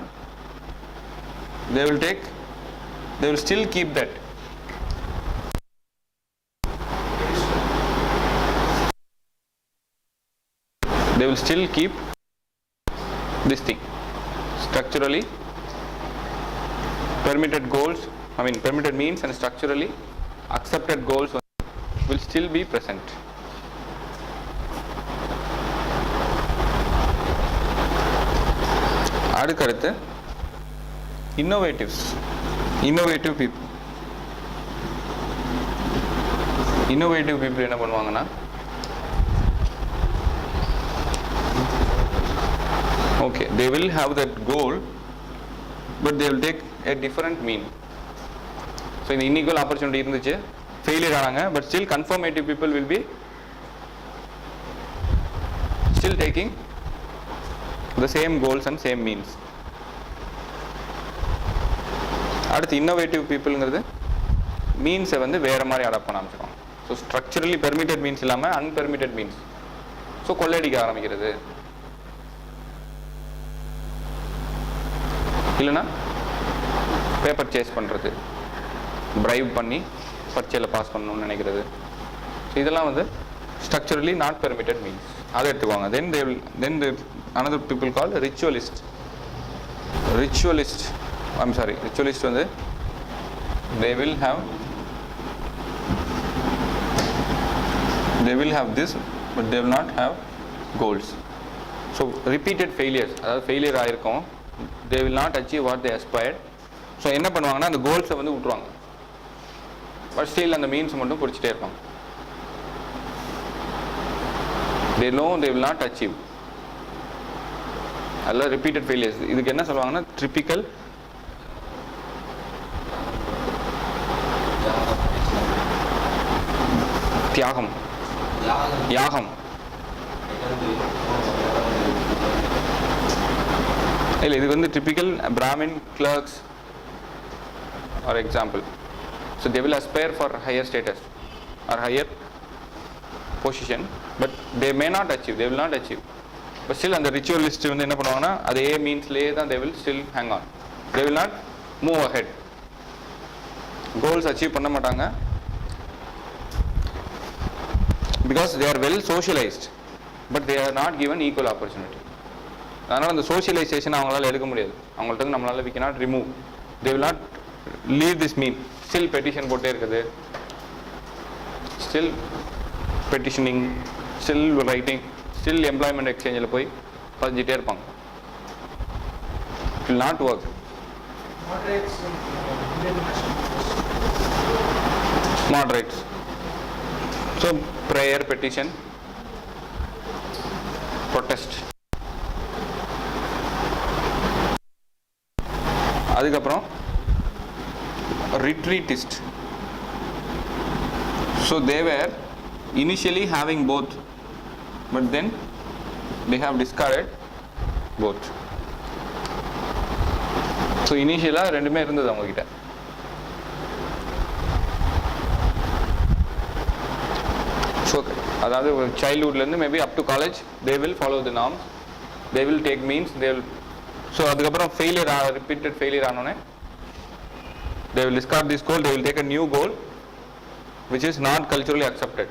they will still keep that. They will still keep this thing, structurally permitted goals, I mean permitted means and structurally accepted goals will still be present. அடுத்து innovative people என்ன பண்ணுவாங்கன்னா, okay, they will have that goal but they will take a different mean. So இந்த inequal opportunity இருந்துச்சு, failure ஆனாங்க, but still conformative people will be still taking the same goals and same means. அடுத்து innovative peopleங்கிறது மீன்ஸை வந்து வேற மாதிரி adapt பண்ண ஆரம்பிச்சிருவாங்க. So structurally permitted means இல்லாமல் அன்பெர்மிட்டட் மீன்ஸ். ஸோ கொள்ளையடிக்க ஆரம்பிக்கிறது, இல்லைன்னா பேப்பர் சேஸ் பண்ணுறது, பிரைவ் பண்ணி பரீட்சையில் பாஸ் பண்ணணும்னு நினைக்கிறது. ஸோ இதெல்லாம் வந்து ஸ்ட்ரக்சரலி நாட் பெர்மிட்டட் மீன்ஸ். அதை எடுத்துக்குவாங்க. தென் another people called ritualist வந்து they will have this but they will not have goals. So repeated failures, அதாவது ஃபெயிலியர் ஆயிருக்கும், they will not achieve what they aspired. So என்ன பண்ணுவாங்கன்னா, அந்த கோல்ஸை வந்து விட்டுருவாங்க, பட் ஸ்டில் அந்த மீன்ஸ் மட்டும் பிடிச்சிட்டே இருப்பாங்க. they know they will not achieve. அதெல்லாம் ரிப்பீட்டட் ஃபெயிலியர்ஸ். இதுக்கு என்ன சொல்லுவாங்கன்னா, ட்ரிபிக்கல் யாகம் இல்லை, இதுக்கு வந்து typical Brahmin clerks are example. So they will aspire for higher status or higher position, but they may not achieve, they will not achieve. But still அந்த ritualist வந்து என்ன பண்ணுவாங்கன்னா, அதே மீன்ஸ்லேயே தான் they will still hang on, they will not move ahead. Goals achieve பண்ண மாட்டாங்க, because they are well socialized but they are not given equal opportunity. அதனால அந்த சோஷியலைசேஷன் அவங்களால எடுக்க முடியாது. அவங்கள்ட்ட நம்மளால we cannot remove, they will not leave this mean. still petition போட்டே இருக்குது, still petitioning, still writing, still employment exchangeல போய் பதிஞ்சிட்டே இருப்பாங்க. it will not work. Moderates. So prayer, petition, protest. அதுக்கப்புறம் retreatist. So they were initially having both, but then they have discarded both. So initially ரெண்டுமே இருந்தது அவங்க கிட்ட. So அதாவது ஒரு சைல்ட்ஹுட்லேருந்து maybe up to college they will follow the norms, they will take means, they will. So அதுக்கப்புறம் repeated failure ஆனோடனே they will discard this goal, they will take a new goal which is not culturally accepted.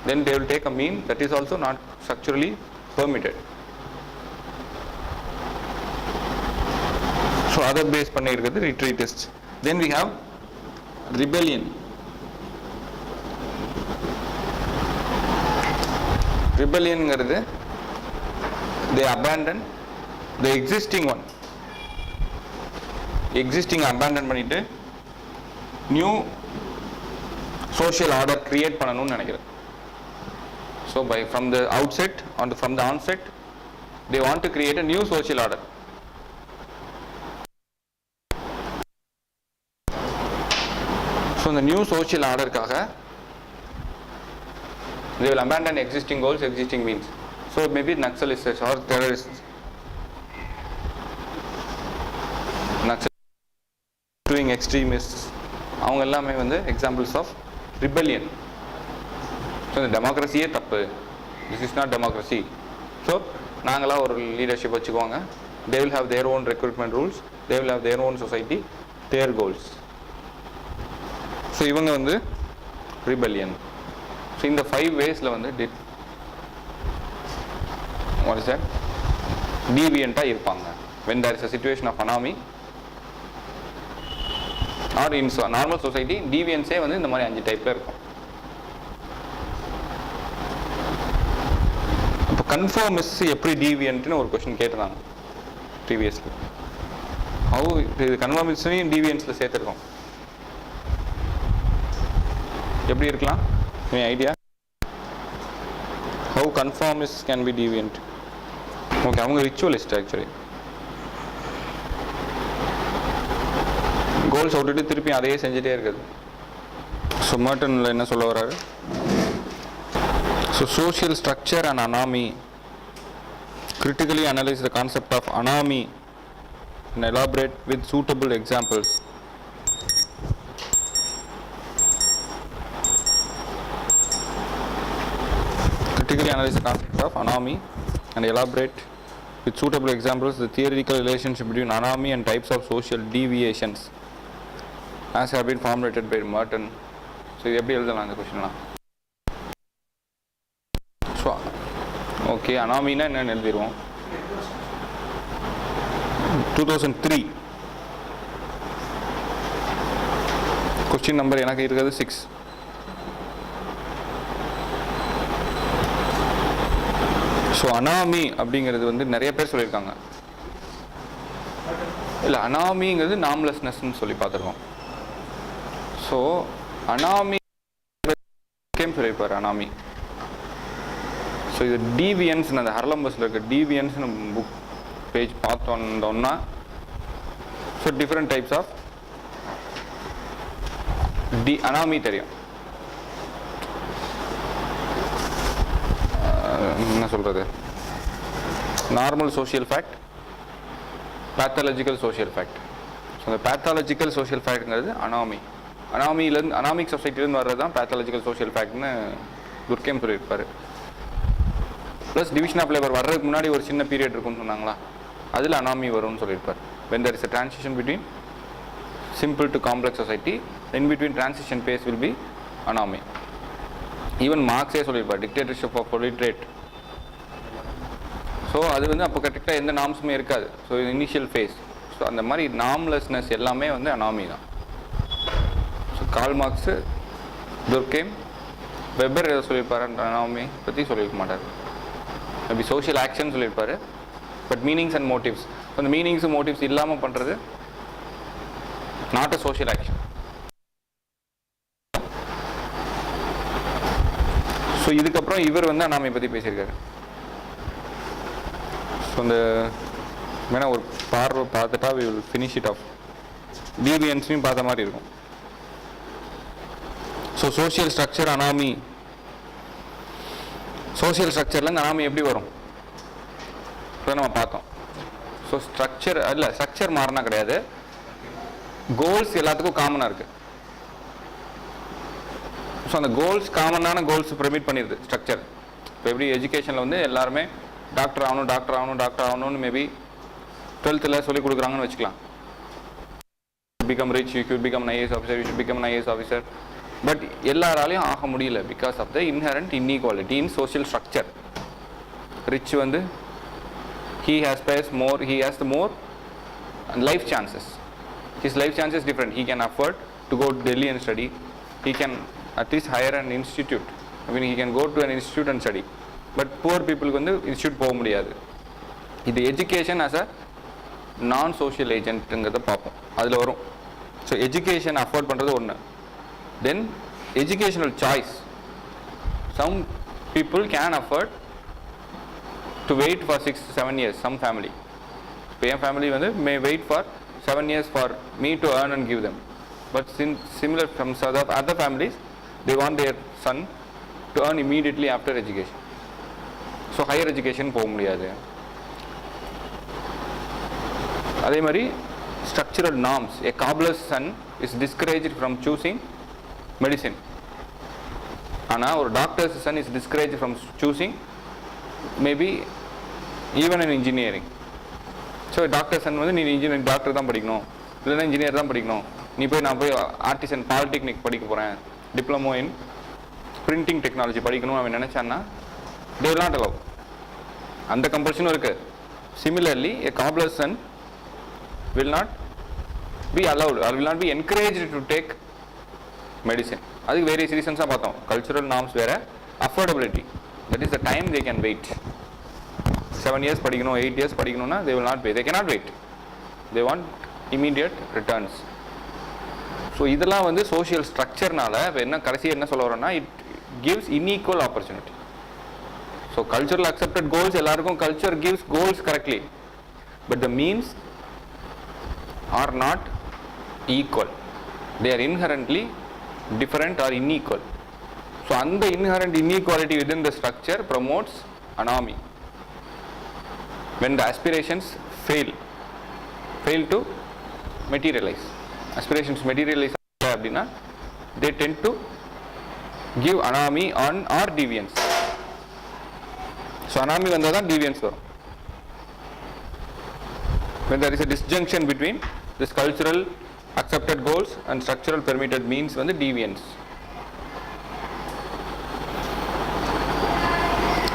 Then they will take a mean that is also not structurally permitted. So other base பண்ணி இருக்குது retreatists. Then we have rebellion. ரிபெல்லியன்ங்கிறது they abandon the existing one, existing abandon பண்ணிட்டு new social order create பண்ணணும்னு நினைக்கிறேன். So from the outset, from the onset, they want to create a new social order. So the new social order காக they will abandon existing goals, existing means. So maybe Naxalists or terrorists, doing extremists, அவங்க எல்லாமே வந்து examples of rebellion. So இந்த டெமோக்ரஸியே தப்பு, this is not democracy. So நாங்களா ஒரு leadership வச்சுக்குவாங்க, they will have their own recruitment rules, they will have their own society, their goals. So இவங்க வந்து rebellion. So in the 5 waysல வந்து what is that, deviant இருப்பாங்க. When there is a situation of anomy, or in normal society டீவியன்ஸே வந்து இந்த மாதிரி 5 டைப்பில் இருக்கும். இப்போ கன்ஃபார்மிஸ்ட் எப்படி டீவியன்ட்னு ஒரு கொஸ்டின் கேட்டிருந்தாங்க ப்ரீவியஸ்லி. ஹவு இது கன்ஃபார்மிஸ்டையும் டீவியன்ஸில் சேர்த்துருக்கோம். எப்படி இருக்கலாம் idea? How conformist can be deviant? Okay, அவங்க ரிச்சுவலிஸ்ட் ஆக்சுவலி. கோல்ஸ் விட்டுட்டு திருப்பி அதையே செஞ்சுட்டே இருக்குது. ஸோ மர்டனில் என்ன சொல்ல வர்றாரு? So social structure and anomie. Critically analyze the concept of anatomy and elaborate with suitable examples. Critically analyze the concept of anatomy and elaborate with suitable examples the theoretical relationship between anatomy and types of social deviations as have been formulated by Merton. So இது எப்படி எழுதலாம் இந்த கொஸ்டின்லாம்? So okay, அனாமினா என்னன்னு எழுதிடுவோம். 2003 question number எனக்கு இருக்கிறது 6. So anomie அப்படிங்கிறது வந்து நிறைய பேர் சொல்லியிருக்காங்க. இல்லை, அனாமிங்கிறது நாம்லெஸ்னஸ்ன்னு சொல்லி பார்த்துருக்கோம். ஸோ அனாமி சொல்லியிருப்பார் அனாமி. ஸோ இது டிவியன்ஸ், அந்த ஹர்லம்பஸில் இருக்க டிவியன்ஸ்னு புக் பேஜ் பார்த்தோன்னா so different types of anomie தெரியும். என்ன சொல்கிறது? Normal social fact, pathological social fact. So அந்த பேத்தாலஜிக்கல் சோஷியல் ஃபேக்ட்ங்கிறது அனாமி. அனாமிலேருந்து, அனாமிக் சொசைட்டிலேருந்து வர்றது தான் பேத்தாலஜிக்கல் சோஷியல் ஃபேக்ட்னு துர்கேம் சொல்லியிருப்பார். ப்ளஸ் டிவிஷன் ஆஃப் லேபர் வர்றதுக்கு முன்னாடி ஒரு சின்ன பீரியட் இருக்கும்னு சொன்னாங்களா, அதில் அனாமி வரும்னு சொல்லியிருப்பார். when there is a transition between simple to complex society, in between transition phase will be anatomy. Even மார்க்ஸே சொல்லியிருப்பார் dictatorship of proletariat. ஸோ அது வந்து அப்போ கரெக்டாக எந்த நாம்ஸுமே இருக்காது. So initial face. ஸோ அந்த மாதிரி நாம்லெஸ்னஸ் எல்லாமே வந்து அனாமி தான். ஸோ கால் மார்க்ஸு, துர்கேம், வெப்பர் எதை சொல்லியிருப்பார் அனாமி பற்றி சொல்லியிருக்க மாட்டார். மேபி சோஷியல் ஆக்ஷன் சொல்லியிருப்பார். பட் மீனிங்ஸ் அண்ட் மோட்டிவ்ஸ், அந்த மீனிங்ஸ் மோட்டிவ்ஸ் இல்லாமல் பண்ணுறது not a social action. So இதுக்கப்புறம் இவர் வந்து அனாமி பற்றி பேசியிருக்காரு. ஸோ இந்த வேணா ஒரு பார்வை பார்த்துட்டா we will finish it off. டிவியன்ஸையும் பார்த்த மாதிரி இருக்கும். So social structure anomie. Social ஸ்ட்ரக்சர்லேருந்து அனாமி எப்படி வரும் இப்போ நம்ம பார்த்தோம். ஸோ ஸ்ட்ரக்சர் இல்லை, ஸ்ட்ரக்சர் மாறினா கிடையாது, கோல்ஸ் எல்லாத்துக்கும் காமனாக இருக்குது. ஸோ அந்த கோல்ஸ் காமனான கோல்ஸ் ப்ரிமிட் பண்ணிடுது ஸ்ட்ரக்சர். இப்போ எப்படி எஜுகேஷனில் வந்து எல்லாருமே டாக்டர் ஆகணும் டாக்டர் ஆகணும் டாக்டர் ஆகணும்னு மேபி 12th சொல்லிக் கொடுக்குறாங்கன்னு வச்சுக்கலாம். Become rich, you should become IAS officer, you should become IAS officer. But எல்லாராலையும் ஆக முடியல because of the inherent inequality in social structure. Rich வந்து he has pays more, he has the more life chances. His life chances different. He can afford to go to Delhi and study. He can at least hire an institute. I mean, he can go to an institute and study. But poor people வந்து institute போக முடியாது. இது education as a non social ஏஜென்ட்டுங்கிறத பார்ப்போம், அதில் வரும். So education afford பண்ணுறது ஒன்று. Then educational choice. Some people can afford to wait for 6 to 7 years, some family. என் ஃபேமிலி வந்து may wait for 7 years for me to earn and give them. But similar from other families, they want their son to earn immediately after education. So higher education போக முடியாது. அதே மாதிரி structural norms. A cobbler's son is discouraged from choosing medicine. ஆனால் ஒரு doctor's son is discouraged from choosing maybe even in engineering. So doctor son வந்து நீ engineering doctor தான் படிக்கணும், இல்லைன்னா இன்ஜினியர் தான் படிக்கணும், நீ போய் நான் போய் ஆர்டிசன் பாலிடெக்னிக் படிக்க போகிறேன், டிப்ளமோ இன் பிரிண்டிங் டெக்னாலஜி படிக்கணும் அவன் நினச்சான்னா they will not allow. அந்த கம்பல்ஷனும் இருக்குது. Similarly, a cobbler's son will not be allowed or will not be encouraged to take medicine. அதுக்கு வேரியஸ் ரீசன்ஸாக பார்த்தோம். கல்ச்சுரல் நார்ம்ஸ் வேறு, affordability, that is the time they can wait. 7 years படிக்கணும், 8 years படிக்கணும்னா they will not pay, they cannot wait, they want immediate returns. So இதெல்லாம் வந்து social ஸ்ட்ரக்சர்னால இப்போ என்ன கடைசி என்ன சொல்ல வரோம்னா, it gives unequal opportunity. So cultural accepted goals எல்லாருக்கும் culture gives goals correctly, but the means are not equal, they are inherently different or unequal. So and the inherent inequality within the structure promotes anomy. When the aspirations fail to materialize, aspirations materialize அப்படினா they tend to give anomy on or deviance. So anomy வந்தா தான் deviance வரும். When there is a disjunction between this cultural accepted goals and structural permitted means வந்து deviance.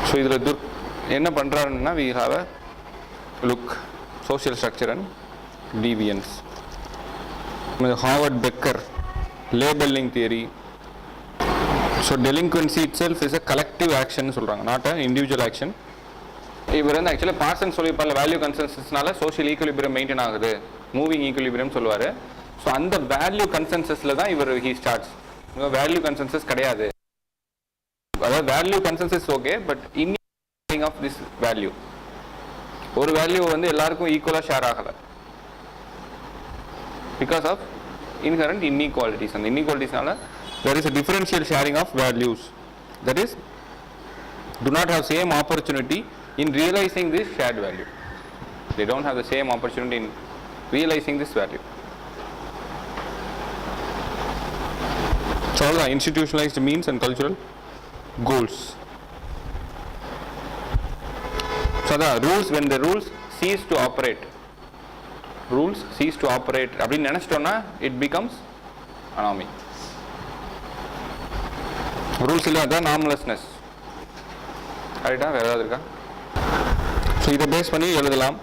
So இதில் என்ன பண்ணுறாருன்னா, we have a look social structure and deviance. Howard Becker labeling theory. So delinquency itself is a collective action சொல்கிறாங்க, not an individual action. இவர் வந்து ஆக்சுவலாக Parsons சொல்லியிருப்பார்ல, value கன்சென்சஸ்னால சோஷியல் ஈக்குலிபிரியம் மெயின்டைன் ஆகுது, மூவிங் ஈக்குலிபிரியம் சொல்லுவார். ஸோ அந்த value கன்சென்சஸில் தான் இவர் ஹீ ஸ்டார்ட்ஸ். வேல்யூ கன்சென்சஸ் கிடையாது, அதாவது value consensus okay, but inning of this value, ஒரு வேல்யூ வந்து எல்லாருக்கும் ஈக்குவலாக ஷேர் ஆகலை பிகாஸ் ஆஃப் இன்ஹரண்ட் இன்இக்வாலிட்டிஸ். அந்த இன்இக்வாலிட்டிஸ்னால there is a differential sharing of values, that is do not have same opportunity in realizing this shared value. They don't have the same opportunity in realizing this value. So the institutionalized means and cultural goals. So the rules, when the rules cease to operate, அப்படின்னு நினைச்சிட்டோம்னா it becomes anomy. Rules இல்லை, அதான் நார்மலஸ்னஸ். ரைட்டா? வேறு ஏதாவது இருக்கா? So இதை base பண்ணி எழுதலாம்.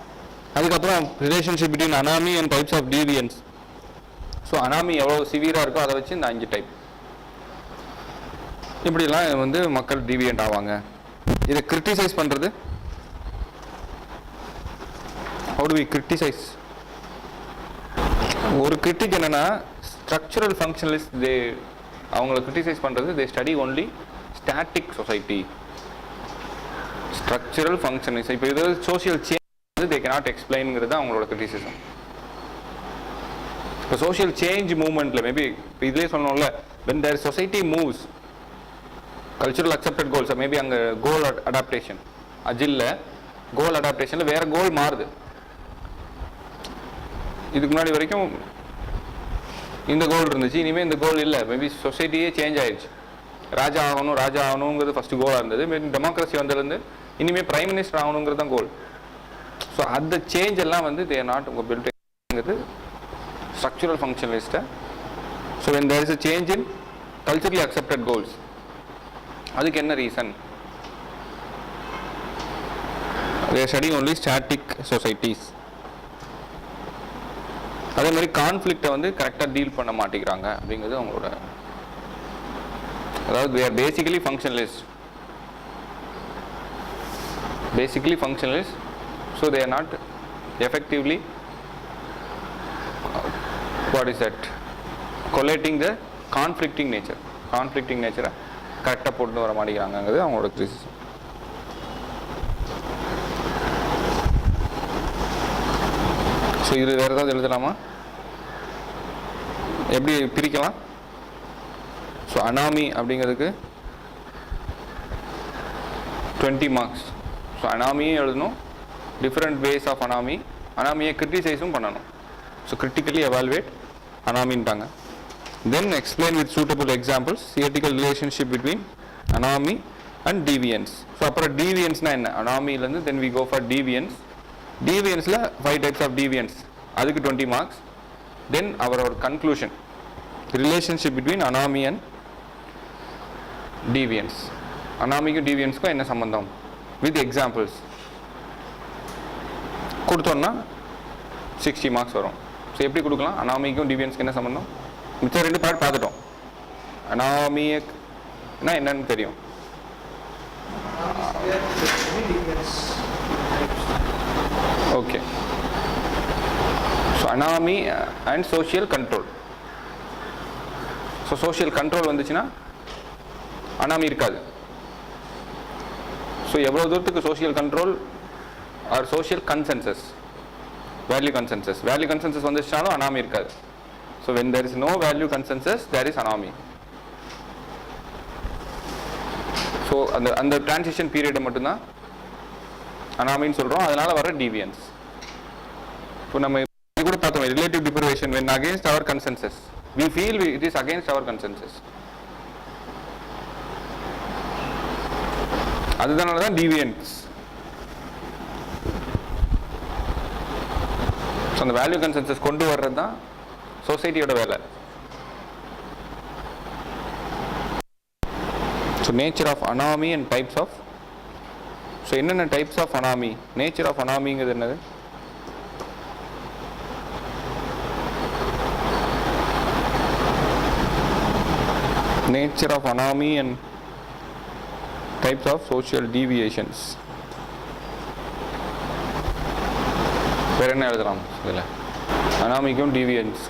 அதுக்கப்புறம் relationship between anomie and types of deviance. So anomie எவ்வளோ சிவியராக இருக்கோ அதை வச்சு இந்த 5 டைப், இப்படிலாம் வந்து மக்கள் டீவியன்ட் ஆவாங்க. இதை கிரிட்டிசைஸ் பண்ணுறது, how do we criticize? ஒரு கிரிட்டிக் என்னன்னா, ஸ்ட்ரக்சரல் ஃபங்க்ஷனலிஸ்ட் அவங்களை கிரிட்டிசைஸ் பண்ணுறது, they study only static society, structural functionalist. இப்போ இது சோஷியல் சேஞ்ச் தே கேனாட் எக்ஸ்பிளைனுங்கிறது அவங்களோட கிரிட்டிசிசம். இப்போ சோஷியல் சேஞ்ச் மூவ்மெண்ட்டில் மேபி இப்போ இதுலேயே சொன்னோம்ல, when there society moves, cultural accepted goals, maybe அங்கே கோல் அடாப்டேஷன், அஜில்ல கோல் அடாப்டேஷனில் வேறு கோல் மாறுது. இதுக்கு முன்னாடி வரைக்கும் இந்த கோல் இருந்துச்சு, இனிமேல் இந்த கோல் இல்லை, மேபி சொசைட்டியே சேஞ்ச் ஆயிடுச்சு. ராஜா ஆகணுங்கிறது ஃபஸ்ட்டு கோலாக இருந்தது, மேபி டெமோக்ரஸி வந்ததுலேருந்து இனிமேல் பிரைம் மினிஸ்டர் ஆகணுங்கிறது தான் கோல். ஸோ அந்த சேஞ்ச் எல்லாம் வந்து தே நாட் உங்கள் பில்டுங்கிறது ஸ்ட்ரக்சரல் ஃபங்க்ஷனலிஸ்ட்டை. So when there is a change in culturally accepted goals, அதுக்கு என்ன reason? They study only static societies. அதே மாதிரி கான்ஃப்ளிக்டை வந்து கரெக்டாக டீல் பண்ண மாட்டேங்கிறாங்க அப்படிங்கிறது அவங்களோட, அதாவது they are basically functionalist, so they are not effectively collating the conflicting nature கரெக்டாக போட்டு வர மாட்டேங்கிறாங்கிறது அவங்களோட கிரிட்டிசிசம். ஸோ இது வேறு ஏதாவது எழுதலாமா? எப்படி பிரிக்கலாம்? ஸோ அனாமி அப்படிங்கிறதுக்கு 20 மார்க்ஸ். ஸோ அனாமியும் எழுதணும், டிஃப்ரெண்ட் வேஸ் ஆஃப் அனாமியை கிரிட்டிசைஸும் பண்ணணும். ஸோ கிரிட்டிக்கலி எவால்வேட் அனாமின்ட்டாங்க. Then explain with suitable examples theoretical relationship between anomie and deviance. So அப்புறம் டீவியன்ஸ்னால் என்ன? அனாமிலேருந்து then we go for deviance. டீவியன்ஸில் 5 டைப்ஸ் ஆஃப் டீவியன்ஸ், அதுக்கு 20 மார்க்ஸ். தென் அவரோட conclusion, relationship between anomie and deviance. அனாமிக்கும் டீவியன்ஸ்க்கும் என்ன சம்பந்தம் வித் எக்ஸாம்பிள்ஸ் கொடுத்தோன்னா 60 மார்க்ஸ் வரும். ஸோ எப்படி கொடுக்கலாம்? அனாமிக்கும் டிவியன்ஸ்க்கு என்ன சம்பந்தம்? மிச்சம் 2 பார்ட் பார்த்துட்டோம். அனாமிக்னா என்னன்னு தெரியும். Okay. So anomie and social control. So social control வந்துச்சுன்னா அனாமி இருக்காது. ஸோ எவ்வளோ தூரத்துக்கு social control or social consensus, value consensus வந்துச்சுனாலும் அனாமி இருக்காது. So when there is no value consensus there is anomie. So அந்த டிரான்சிஷன் பீரியடை மட்டும்தான் அனாமின்னு சொல்கிறோம். அதனால் வர டிவியன்ஸ். இப்போ நம்ம கூட பார்த்தோம், relative deprivation when against our consensus we feel it is against our consensus. அதனால தான் டிவியன்ஸ். ஸோ அந்த வேல்யூ கன்சென்சஸ் கொண்டு வர்றது தான் சொசைட்டியோட வேலை. So nature of anomie and types of. So என்னென்ன types of anomie, nature of அனாமிங்கிறது என்னது? Nature of anomie and types of social deviations. வேறு என்ன எழுதலாம் இதில்? அனாமிக்கும் டீவியன்ஸ்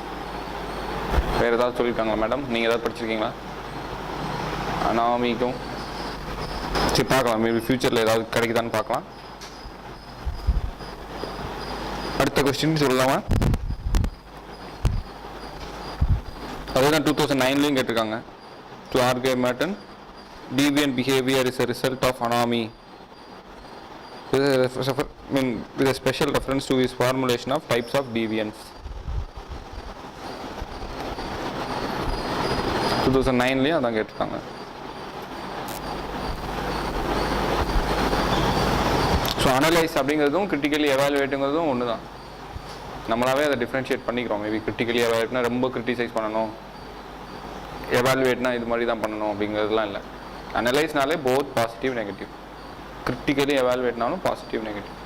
வேறு ஏதாவது சொல்லியிருக்காங்களா மேடம்? நீங்கள் ஏதாவது படிச்சிருக்கீங்களா? அனாமிக்கும் சரி பார்க்கலாம், மேபி ஃப்யூச்சரில் ஏதாவது கிடைக்குதான்னு பார்க்கலாம். அடுத்த கொஸ்டின் சொல்லலாமா? அதுதான் 2009லையும் கேட்டிருக்காங்க. To argue Merton, deviant behavior is a result of anomy. With a special reference to his formulation of types of deviance. 2009லையும் அதான் கேட்டிருக்காங்க. ஸோ அனலைஸ் அப்படிங்கிறதும் கிரிட்டிக்கலி எவாலுவேட்டுங்கிறதும் ஒன்று தான். நம்மளாவே அதை டிஃப்ரென்ஷியேட் பண்ணிக்கிறோம். மேபி கிரிட்டிக்கலி எவாலுவேட்னா ரொம்ப கிரிட்டிசைஸ் பண்ணணும், எவாலுவேட்னா இது மாதிரி தான் பண்ணணும் அப்படிங்கிறதுலாம் இல்லை. அனலைஸ்னாலே போத் பாசிட்டிவ் நெகட்டிவ். கிரிட்டிக்கலி எவாலுவேட்னாலும் positive negative.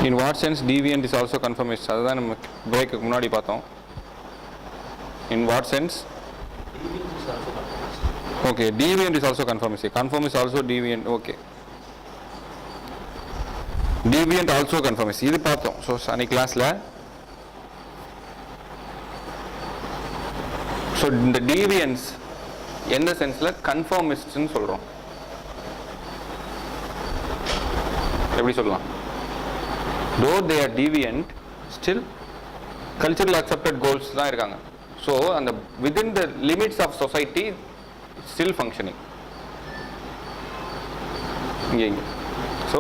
In what sense deviant is also conformist? அதுதான் நம்ம பிரேக்குக்கு முன்னாடி பார்த்தோம். In what sense? Okay, deviant is also conformist. Conform is also deviant. Okay, deviant also conformist இது பார்த்தோம். ஸோ அன்னைக்கு கிளாஸில். ஸோ இந்த டீவியன்ஸ் எந்த சென்ஸில் கன்ஃபர்மிஸ்ட்னு சொல்கிறோம்? எப்படி சொல்லலாம்? Though they are deviant still cultural accepted goals தான் இருக்காங்க. ஸோ அந்த within the limits of society still functioning இங்கே. ஸோ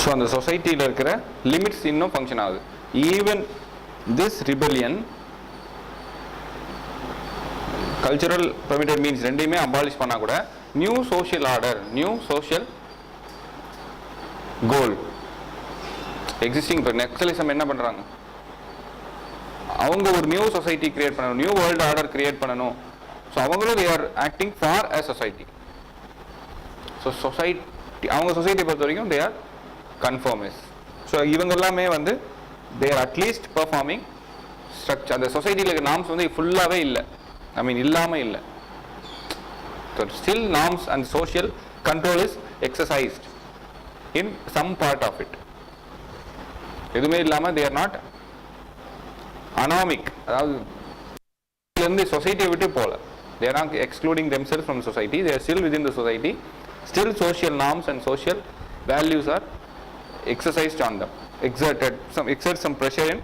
ஸோ அந்த சொசைட்டியில் இருக்கிற லிமிட்ஸ் இன்னும் ஃபங்க்ஷன் ஆகுது. Even this rebellion, cultural permitted means ரெண்டையுமே அபாலிஷ் பண்ணால் கூட new social order, new social goal existing. இப்போ நெக்ஸலிசம் என்ன பண்ணுறாங்க? அவங்க ஒரு நியூ சொசைட்டி கிரியேட் பண்ணணும், நியூ வேர்ல்டு ஆர்டர் கிரியேட் பண்ணணும். ஸோ அவங்களும் they are acting for a society. So society, அவங்க சொசைட்டியை பொறுத்த வரைக்கும் தே ஆர் கன்ஃபர்மிஸ்ட். ஸோ இவங்க எல்லாமே வந்து they or at least performing structure. அந்த சொசைட்டியில் இருக்க நார்ம்ஸ் வந்து ஃபுல்லாகவே இல்லை, ஐ மீன் இல்லாமல் இல்லை. Still norms and social control is exercised in some part of it. எதுவுமே இல்லாமல் தே ஆர் நாட் அனாமிக். அதாவது இருந்து சொசைட்டியை விட்டு போகல. They are not excluding themselves from society. They are still within the society. Still social norms and social values are exercised on them, exert some pressure in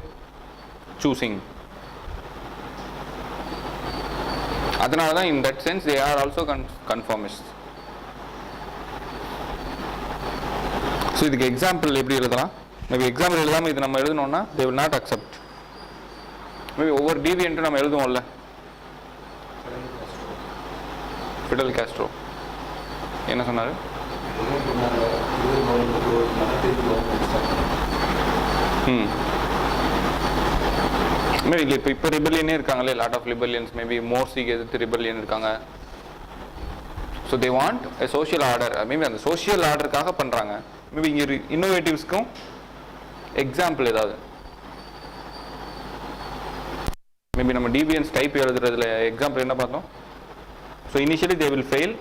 choosing. அதனால தான் in that sense they are also conformists. So இதுக்கு example எப்படி எழுதலாம்? Maybe example எழுதாமல் இது நம்ம எழுதணும்னா they will not accept. Maybe ஒவ்வொரு டிவியன்ட்டும் நம்ம எழுதுவோம்ல. ஃபிடல் காஸ்ட்ரோ என்ன சொன்னார்? இப்போ ரிபெல்லியனே இருக்காங்களே, லாட் ஆஃப் ரிபெல்லியன்ஸ். மேபி மோர்சிக்கு எதிர்த்து ரிபெல்லியன் இருக்காங்க, so they want a social order. Maybe அந்த சோஷியல் ஆர்டருக்காக பண்ணுறாங்க. மேபி இங்கே இன்னோவேட்டிவ்ஸ்க்கும் எக்ஸாம்பிள் ஏதாவது மேபி நம்ம டிபிஎன்ஸ் டைப் எழுதுறதுல எக்ஸாம்பிள் என்ன பார்த்தோம்? So initially they will fail,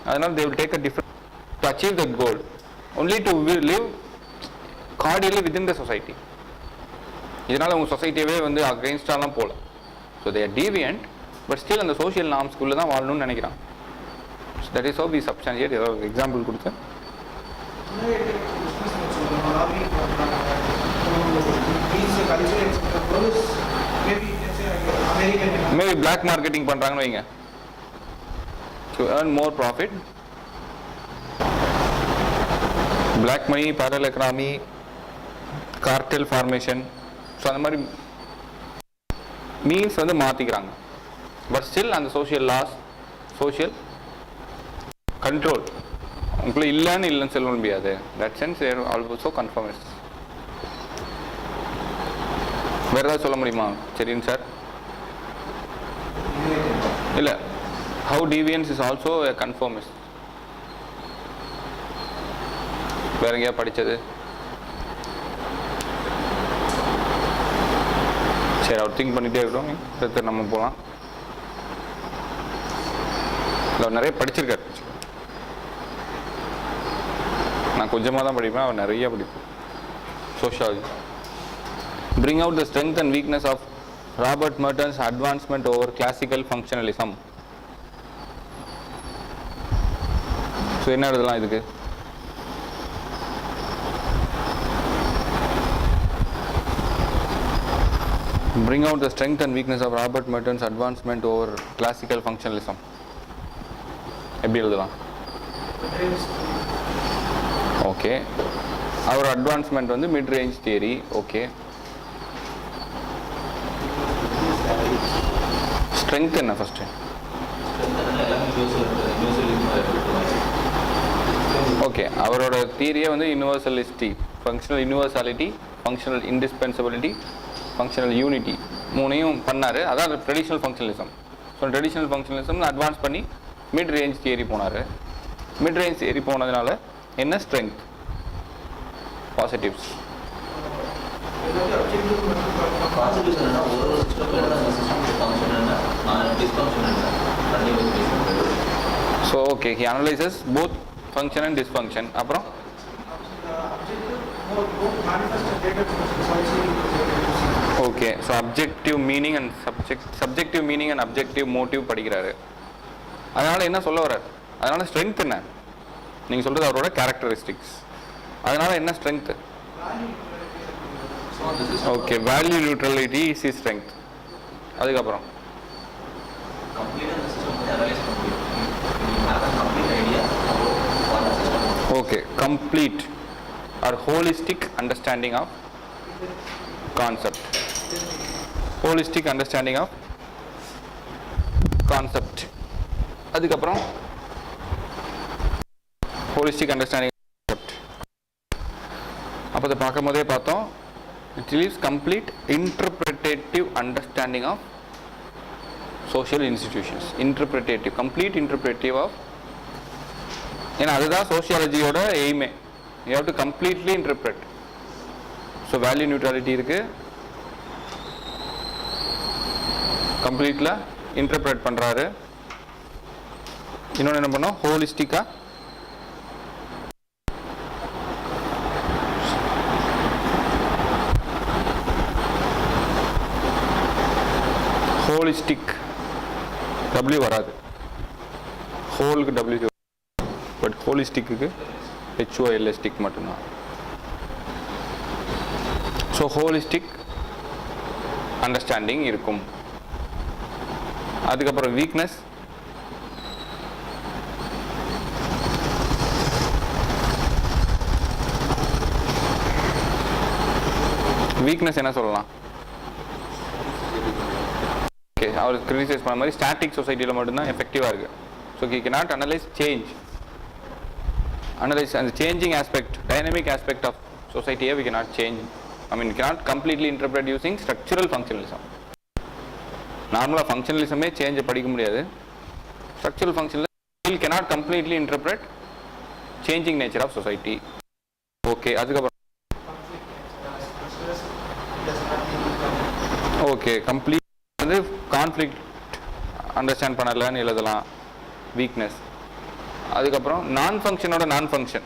அதனால் they will take a different to achieve that goal only to live cordially within the society. இதனால் உங்கள் சொசைட்டியவே வந்து அகெயின்ஸ்டாலாம் போகல. So they are deviant but still அந்த சோஷியல் நார்ம்ஸ்குள்ளே தான் வாழணும்னு நினைக்கிறான். So that is how we substantiate. ஏதாவது எக்ஸாம்பிள் கொடுத்தேன். மேபி பிளாக் மார்க்கெட்டிங் பண்ணுறாங்கன்னு வைங்க, to earn more profit. Black money, parallel economy, cartel formation, so அந்த மாதிரி மீன்ஸ் வந்து மாற்றிக்கிறாங்க. பட் ஸ்டில் அந்த சோஷியல் லாஸ், சோஷியல் கண்ட்ரோல் உங்களுக்குள்ள இல்லைன்னு சொல்ல முடியாது. That sense they're also conformist. வேற ஏதாவது சொல்ல முடியுமா? சரிங்க சார். இல்லை, how deviance is also a conformist. வேற எங்கேயா படிச்சது? சரி, அவர் திங்க் பண்ணிட்டே இருக்கட்டும். அடுத்து நம்ம போகலாம். அவர் நிறைய படிச்சிருக்காரு. நான் கொஞ்சமாக தான் படிப்பேன், அவர் நிறைய படிப்பேன். Sociology. Bring out the strength and weakness of Robert Merton's advancement over classical functionalism. So என்ன எழுதலாம் இதுக்கு? Bring out the strength and weakness of Robert Merton's advancement over classical functionalism. எப்படி எழுதலாம்? ஓகே, அவர் அட்வான்ஸ்மெண்ட் வந்து mid range theory. Okay, strength என்ன first? Okay, அவரோட தியரியே வந்து universality, functional universality, functional indispensability, functional unity மூணையும் பண்ணார். அதான் traditional functionalism. So traditional functionalism advance பண்ணி மிட் ரேஞ்ச் தியரி போனார். மிட் ரேஞ்ச் தியரி போனதுனால என்ன strength, positives? So okay, he analyzes both function and dysfunction. அப்புறம் okay, so objective meaning and subjective meaning and objective motive படிக்கிறாரு. அதனால் என்ன சொல்ல வர்றார்? அதனால் ஸ்ட்ரென்த் என்ன? நீங்கள் சொல்கிறது அவரோட கேரக்டரிஸ்டிக்ஸ். அதனால் என்ன strength? Okay, value neutrality is the strength. அதுக்கப்புறம் okay, complete or holistic understanding of concept. Holistic understanding of concept. அதுக்கப்புறம் ஹோலிஸ்டிக் அண்டர்ஸ்டாண்டிங் ஆஃப் கான்செப்ட். அப்போ அதை பார்க்கும் போதே பார்த்தோம், it leaves complete interpretative understanding of social institutions. Interpretative, complete interpretative of, ஏன்னா அதுதான் சோஷியாலஜியோட எய்மே. You have to completely interpret. So value neutrality இருக்கு, கம்ப்ளீட்ல interpret பண்றாரு. இன்னொன்று என்ன பண்ணோம்? ஹோலிஸ்டிக்கா ஹோலிஸ்டிக் டபிள்யூ வராது, ஹோலுக்கு டபிள்யூ, பட் ஹோலிஸ்டிக்கு ஹெச்ஓஎல்எஸ்டிக் மட்டும்தான். ஸோ ஹோலிஸ்டிக் அண்டர்ஸ்டாண்டிங் இருக்கும். அதுக்கப்புறம் வீக்னஸ், வீக்னஸ் என்ன சொல்லலாம்? ஓகே, அவர் கிரிட்டிசைஸ் பண்ண மாதிரி ஸ்டாட்டிக் சொசைட்டியில் மட்டும்தான் எஃபெக்டிவாக இருக்குது. So he cannot analyze change, analyze and changing aspect, dynamic aspect of society we cannot change. I mean, we cannot completely interpret using structural functionalism. நார்மலாக ஃபங்க்ஷனலிசமே சேஞ்சை படிக்க முடியாது. ஸ்ட்ரக்சரல் ஃபங்க்ஷனில் still cannot completely interpret changing nature of society. Okay, அதுக்கப்புறம் okay complete வந்து conflict understand பண்ணலன்னு எழுதலாம், weakness. அதுக்கப்புறம் நான் ஃபங்க்ஷனோட நான் ஃபங்க்ஷன்,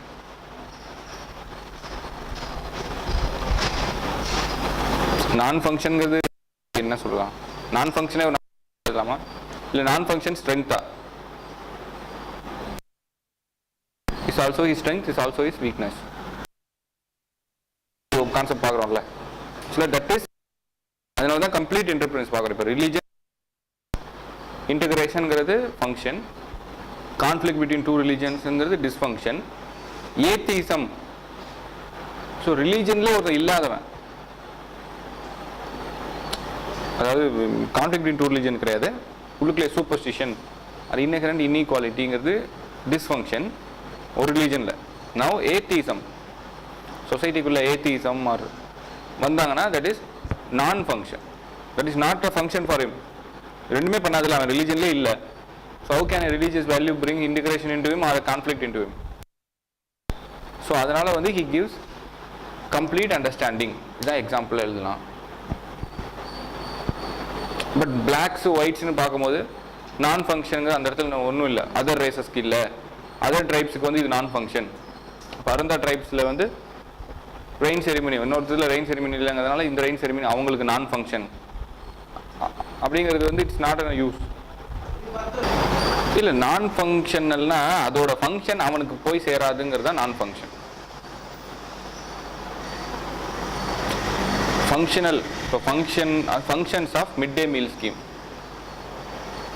நான் ஃபங்க்ஷனுங்கிறது என்ன சொல்லலாம், நான் ஃபங்க்ஷனே எழுதலாமா இல்லை நான் ஃபங்க்ஷன் ஸ்ட்ரென்த்தா? Is also is strength, is also is weakness. Concept பார்க்குறோம்ல, ஸோ தட் இஸ் அதனால தான் கம்ப்ளீட் இன்டர்பிரன்ஸ் பார்க்குறோம். இப்போ ரிலீஜன் இன்டகிரேஷனுங்கிறது ஃபங்க்ஷன், கான்ஃப்ளிக்ட் பிட்வீன் டூ ரிலீஜன்ஸுங்கிறது டிஸ்ஃபங்க்ஷன், ஏத்திசம். ஸோ ரிலீஜனில் ஒருத்தர் இல்லாதவன், அதாவது கான்ஃப்ளிக்ட் பிட்வீன் டூ ரிலீஜன் கிடையாது, உள்ளுக்குள்ளே சூப்பர்ஸ்டிஷன் அது இன்னஹரண்ட் இன்இக்வாலிட்டிங்கிறது டிஸ்ஃபங்க்ஷன் ஒரு ரிலீஜனில். நவ் ஏத்திசம், சொசைட்டிக்குள்ளே ஏத்திசம் ஆர் வந்தாங்கன்னா தட் இஸ் நான் function, that is not a function for him. ரெண்டுமே பண்ணாதில்ல, அவன் ரிலீஜன்லேயே இல்லை. So how can religious value bring integration into him R conflict into him? So அதனால் வந்து ஹி கிவ்ஸ் கம்ப்ளீட் அண்டர்ஸ்டாண்டிங். இதான் example எழுதலாம். But blocks ஒயிட்ஸ்னு பார்க்கும்போது நான் ஃபங்க்ஷனுங்க அந்த இடத்துல ஒன்றும் இல்லை. அதர் ரேசஸ்க்கு இல்லை, அதர் ட்ரைப்ஸுக்கு வந்து இது நான் ஃபங்க்ஷன். பரந்தா ட்ரைப்ஸில் வந்து ரெயின் செரிமனி, இன்னொருத்தில் ரெயின் செரிமனி இல்லைங்கிறதுனால இந்த ரெயின் செரிமனி அவங்களுக்கு நான் ஃபங்க்ஷன் அப்படிங்கிறது வந்து இட்ஸ் நாட் அ யூஸ். இல்லை நான் ஃபங்க்ஷனல்னா அதோட ஃபங்க்ஷன் அவனுக்கு போய் சேராதுங்கிறது தான் நான் ஃபங்க்ஷன். ஃபங்க்ஷனல், இப்போ functions of mid day meal scheme.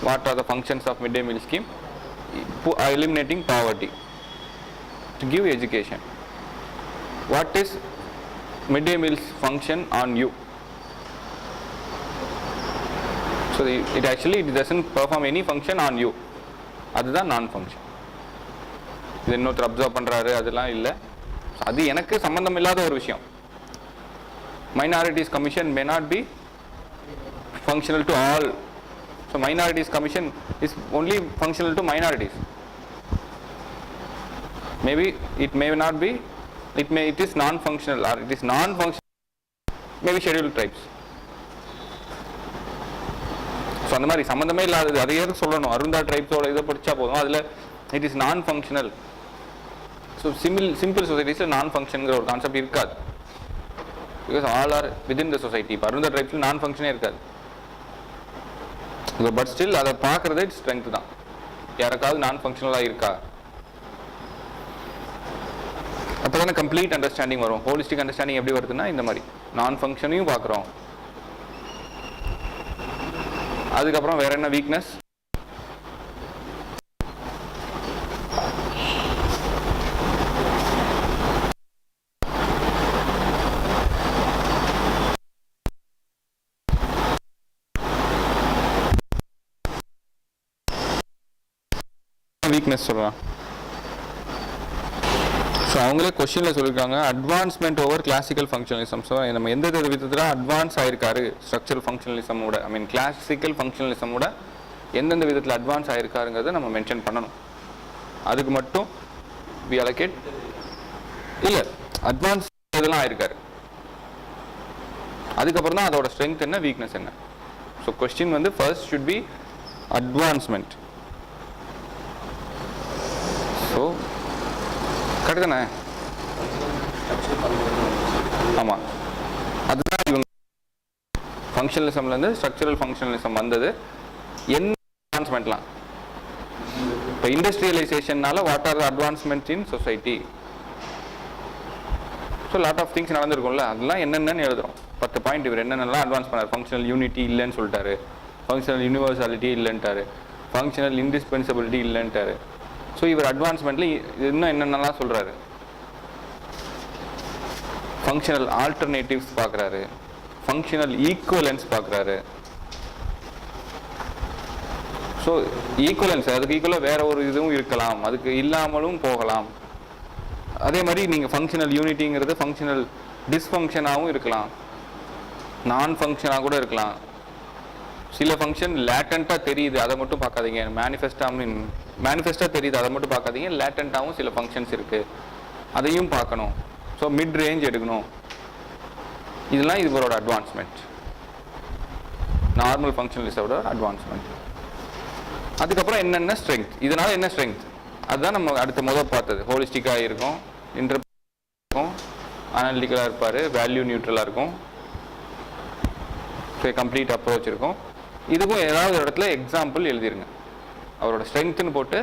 What are the functions of mid day meal scheme? eliminating poverty, to give education. What is midday meals function on you? So it actually it doesn't perform any function on you. அதுதான் நான் function. இது இன்னொருத்தர் observe பண்ணுறாரு அதெல்லாம் இல்லை, அது எனக்கு சம்மந்தம் இல்லாத ஒரு விஷயம். Minorities commission may not be functional to all. So minorities commission is only functional to minorities. Maybe it may not be, it is non-functional, or it is non-functional, maybe scheduled tribes. So அந்த மாதிரி சம்மந்தமே இல்லாதது அதை எதுக்கு சொல்லணும்? அருந்தா ட்ரைப்ஸோட இதை படித்தா போதும், அதில் it is non functional. So simple சொசைட்டிஸில் நான் ஃபங்க்ஷனுங்கிற ஒரு கான்செப்ட் இருக்காது. Because all are within the society. இப்போ அருந்தா ட்ரைப்ஸில் நான் ஃபங்க்ஷனே இருக்காது. பட் ஸ்டில் அதை பார்க்குறதே ஸ்ட்ரென்த் தான். யாருக்காவது நான் ஃபங்க்ஷனலாக இருக்கா? அப்போ தானே கம்ப்ளீட் அண்டர்ஸ்டாண்டிங் வரும். ஹோலிஸ்டிக் அண்டர்ஸ்டாண்டிங் எப்படி வருதுன்னா இந்த மாதிரி நான் ஃபங்க்ஷனையும் பார்க்குறோம். அதுக்கப்புறம் வேற என்ன வீக்னஸ்? வீக்னஸ் சொல்லலாம். ஸோ அவங்களே கொஸ்டினில் சொல்லியிருக்காங்க advancement over classical functionalism. So நம்ம எந்த விதத்தில் அட்வான்ஸ் ஆயிருக்காரு ஸ்ட்ரக்சரல் ஃபங்க்ஷனலிசமோட, ஐ மீன் கிளாசிக்கல் ஃபங்க்ஷனலிசமோட எந்தெந்த விதத்தில் அட்வான்ஸ் ஆயிருக்காருங்கிறத நம்ம மென்ஷன் பண்ணணும். அதுக்கு மட்டும் வி அலோகேட் இல்லை, அட்வான்ஸ் இதெல்லாம் ஆயிருக்காரு. அதுக்கப்புறம் தான் அதோட ஸ்ட்ரென்த் என்ன, வீக்னஸ் என்ன. ஸோ கொஸ்டின் வந்து first should be advancement. So correct தானே? ஆமாம், அதுதான் இவங்க ஃபங்க்ஷனலிசம்லேருந்து ஸ்ட்ரக்சரல் ஃபங்க்ஷனலிசம் வந்தது. என்ன அட்வான்ஸ்மெண்ட்லாம் இப்போ இண்டஸ்ட்ரியலைசேஷன்னால what are the advancement in society? So lot of things நடந்திருக்கும்ல, அதெல்லாம் என்னென்னு எழுதுறோம். 10 பாயிண்ட் இவர் என்னென்னலாம் அட்வான்ஸ் பண்ணார். ஃபங்க்ஷனல் யூனிட்டி இல்லைன்னு சொல்லிட்டாரு, ஃபங்க்ஷனல் யூனிவர்சாலிட்டி இல்லைன்ட்டாரு, ஃபங்க்ஷனல் இன்டிஸ்பென்சபிலிட்டி இல்லைன்ட்டாரு. ஸோ இவர் அட்வான்ஸ்மெண்ட்டில் இன்னும் என்னென்னலாம் சொல்கிறாரு? ஃபங்க்ஷனல் ஆல்டர்னேட்டிவ்ஸ் பார்க்குறாரு, ஃபங்க்ஷனல் ஈக்குவலன்ஸ் பார்க்குறாரு. ஸோ ஈக்குவலன்ஸ், அதுக்கு ஈக்குவலாக வேற ஒரு இதுவும் இருக்கலாம், அதுக்கு இல்லாமலும் போகலாம். அதே மாதிரி நீங்கள் ஃபங்க்ஷனல் யூனிட்டிங்கிறது ஃபங்க்ஷனல் டிஸ்ஃபங்க்ஷனாகவும் இருக்கலாம், நான் ஃபங்க்ஷனாக கூட இருக்கலாம். சில ஃபங்க்ஷன் லேட்டண்ட்டாக தெரியுது, அதை மட்டும் பார்க்காதீங்க. மேனிஃபெஸ்டாக தெரியுது, அதை மட்டும் பார்க்காதீங்க. லேட்டண்ட்டாகவும் சில ஃபங்க்ஷன்ஸ் இருக்குது, அதையும் பார்க்கணும். ஸோ மிட் ரேஞ்ச் எடுக்கணும். இதெல்லாம் இதுவரோட அட்வான்ஸ்மெண்ட், நார்மல் ஃபங்க்ஷன் லிஸ்டோட அட்வான்ஸ்மெண்ட். அதுக்கப்புறம் என்னென்ன ஸ்ட்ரென்த், இதனால் என்ன ஸ்ட்ரென்த், அதுதான் நம்ம அடுத்த முதல் பார்த்தது. ஹோலிஸ்டிக்காக இருக்கும், இருக்கும், அனாலிட்டிக்கலாக இருப்பார், வேல்யூ நியூட்ரலாக இருக்கும், கம்ப்ளீட் அப்ரோச் இருக்கும். இதுக்கும் ஏதாவது ஒரு இடத்துல எக்ஸாம்பிள் எழுதிருங்க. அவரோட ஸ்ட்ரென்த்னு போட்டு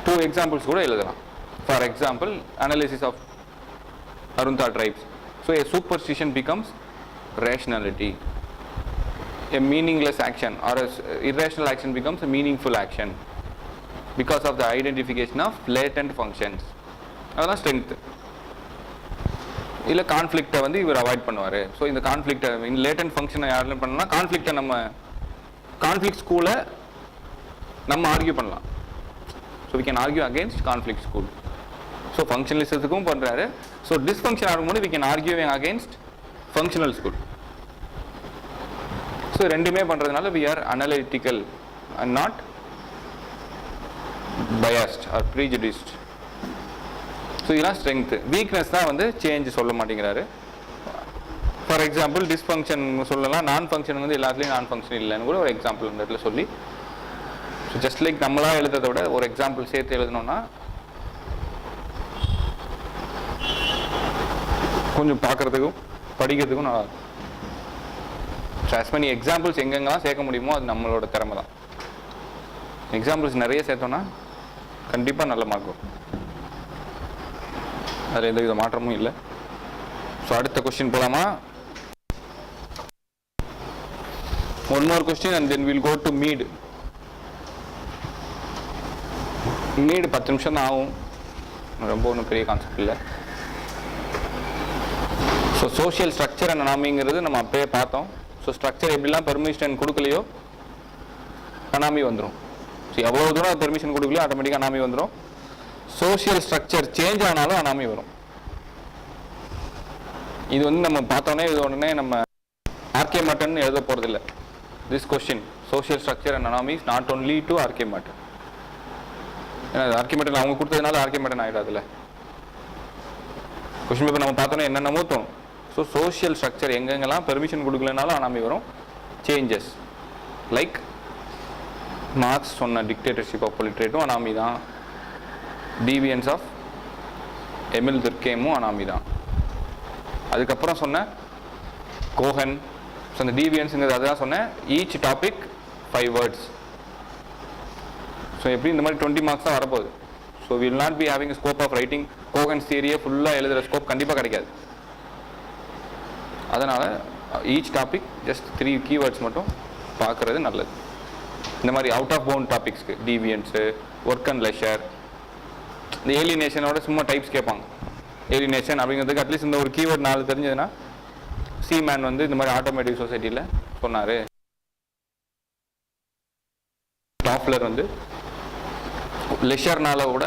2 எக்ஸாம்பிள்ஸ் கூட எழுதலாம். For example, analysis of Arunta tribes. So a superstition becomes rationality. A meaningless action or a irrational action becomes a meaningful action because of the identification of latent functions. அதெல்லாம் strength. இல்லை கான்ஃப்ளிக்டை வந்து இவர் avoid பண்ணுவார். So இந்த கான்ஃப்ளிக்டை latent ஃபங்க்ஷனை யாரும் பண்ணலாம், கான்ஃப்ளிக்டை நம்ம கான்ஃப்ளிக்ட் ஸ்கூலை நம்ம ஆர்கியூ பண்ணலாம். So we can argue against conflict school. So ஃபங்க்ஷனலிசத்துக்கும் பண்ணுறாரு. ஸோ டிஸ்ஃபங்க்ஷன் ஆகும்போது we can arguing against functional school. So ரெண்டுமே பண்ணுறதுனால we are analytical and not biased or prejudiced. So இதெல்லாம் ஸ்ட்ரென்த்து. வீக்னஸ் தான் வந்து சேஞ்ச் சொல்ல மாட்டேங்கிறாரு. ஃபார் எக்ஸாம்பிள், டிஸ்ஃபங்க்ஷன் சொல்லலாம், நான் ஃபங்க்ஷன் வந்து எல்லாத்துலேயும் நான் ஃபங்க்ஷன் இல்லைன்னு கூட ஒரு எக்ஸாம்பிள் இந்த இடத்துல சொல்லி, ஸோ ஜஸ்ட் லைக் நம்மளா எழுதுறத விட ஒரு எக்ஸாம்பிள் சேர்த்து எழுதணும்னா கொஞ்சம் பார்க்குறதுக்கும் படிக்கிறதுக்கும் நல்லா இருக்கும். ஸோ as many எக்ஸாம்பிள்ஸ் எங்கெங்கெல்லாம் சேர்க்க முடியுமோ அது நம்மளோட திறமை தான். எக்ஸாம்பிள்ஸ் நிறைய சேர்த்தோன்னா கண்டிப்பாக நல்ல மார்க் வரும். அதில் எந்த வித மாற்றமும் இல்லை. ஸோ அடுத்த கொஸ்டின் போகலாமா? One more question and then will go to Mead. Mead 10 நிமிஷம் தான் ஆகும், ரொம்ப ஒன்றும் பெரிய கான்செப்ட் இல்லை. ஸோ சோஷியல் ஸ்ட்ரக்சர் அண்ட் அனாமிங்கிறது நம்ம அப்பயே பார்த்தோம். ஸோ ஸ்ட்ரக்சர் எப்படிலாம் பெர்மிஷன் கொடுக்கலையோ அனாமி வந்துடும். ஸோ எவ்வளோ தூரம் பெர்மிஷன் கொடுக்கலையோ ஆட்டோமேட்டிக்காக அனாமி வந்துடும். சோஷியல் ஸ்ட்ரக்சர் சேஞ்ச் ஆனாலும் அனாமி வரும். இது வந்து நம்ம பார்த்தோன்னே இது உடனே நம்ம ஆர்கே மாட்டன் எழுத போகிறதில்ல. This question social structure and anomie is not only to R K Merton. ஏன்னா ஆர்கே மாட்டன் அவங்க கொடுத்ததுனால ஆர்கே மாட்டன் ஆகிடாதுல்ல. கொஸ்டின் பேப்பர் நம்ம பார்த்தோன்னா என்னென்னமோ தோணும். ஸோ சோஷியல் ஸ்ட்ரக்சர் எங்கெங்கெல்லாம் பெர்மிஷன் கொடுக்கலனாலும் அனாமி வரும். சேஞ்சஸ் லைக் மார்க்ஸ் சொன்ன டிக்டேட்டர்ஷிப் ஆஃப் பொலிட்ரேட்டும் அனாமி தான். டீவியன்ஸ் ஆஃப் எமில் துர்கேமும் அனாமி தான். அதுக்கப்புறம் சொன்ன கோஹன், ஸோ அந்த டீவியன்ஸுங்கிறது அதுதான் சொன்னேன். Each topic 5 words. ஸோ எப்படி இந்த மாதிரி 20 மார்க்ஸ் தான் வரப்போகுது. So will not be having scope of writing Cohen's தியரியை ஃபுல்லாக எழுதுகிற ஸ்கோப் கண்டிப்பாக கிடைக்காது. அதனால் ஈச் டாபிக் ஜஸ்ட் 3 கீவேர்ட்ஸ் மட்டும் பார்க்குறது நல்லது. இந்த மாதிரி அவுட் ஆஃப் பவுண்ட் டாபிக்ஸ்க்கு டீவியன்ஸு, ஒர்க் அண்ட் லெஷர், இந்த ஏலினேஷனோட சும்மா டைப்ஸ் கேட்பாங்க. ஏலினேஷன் அப்படிங்கிறதுக்கு அட்லீஸ்ட் இந்த ஒரு கீவேர்ட் 4 தெரிஞ்சதுன்னா, சீமேன் வந்து இந்த மாதிரி ஆட்டோமேட்டிக் சொசைட்டியில் சொன்னார். டாஃப்லர் வந்து லெஷர்னால கூட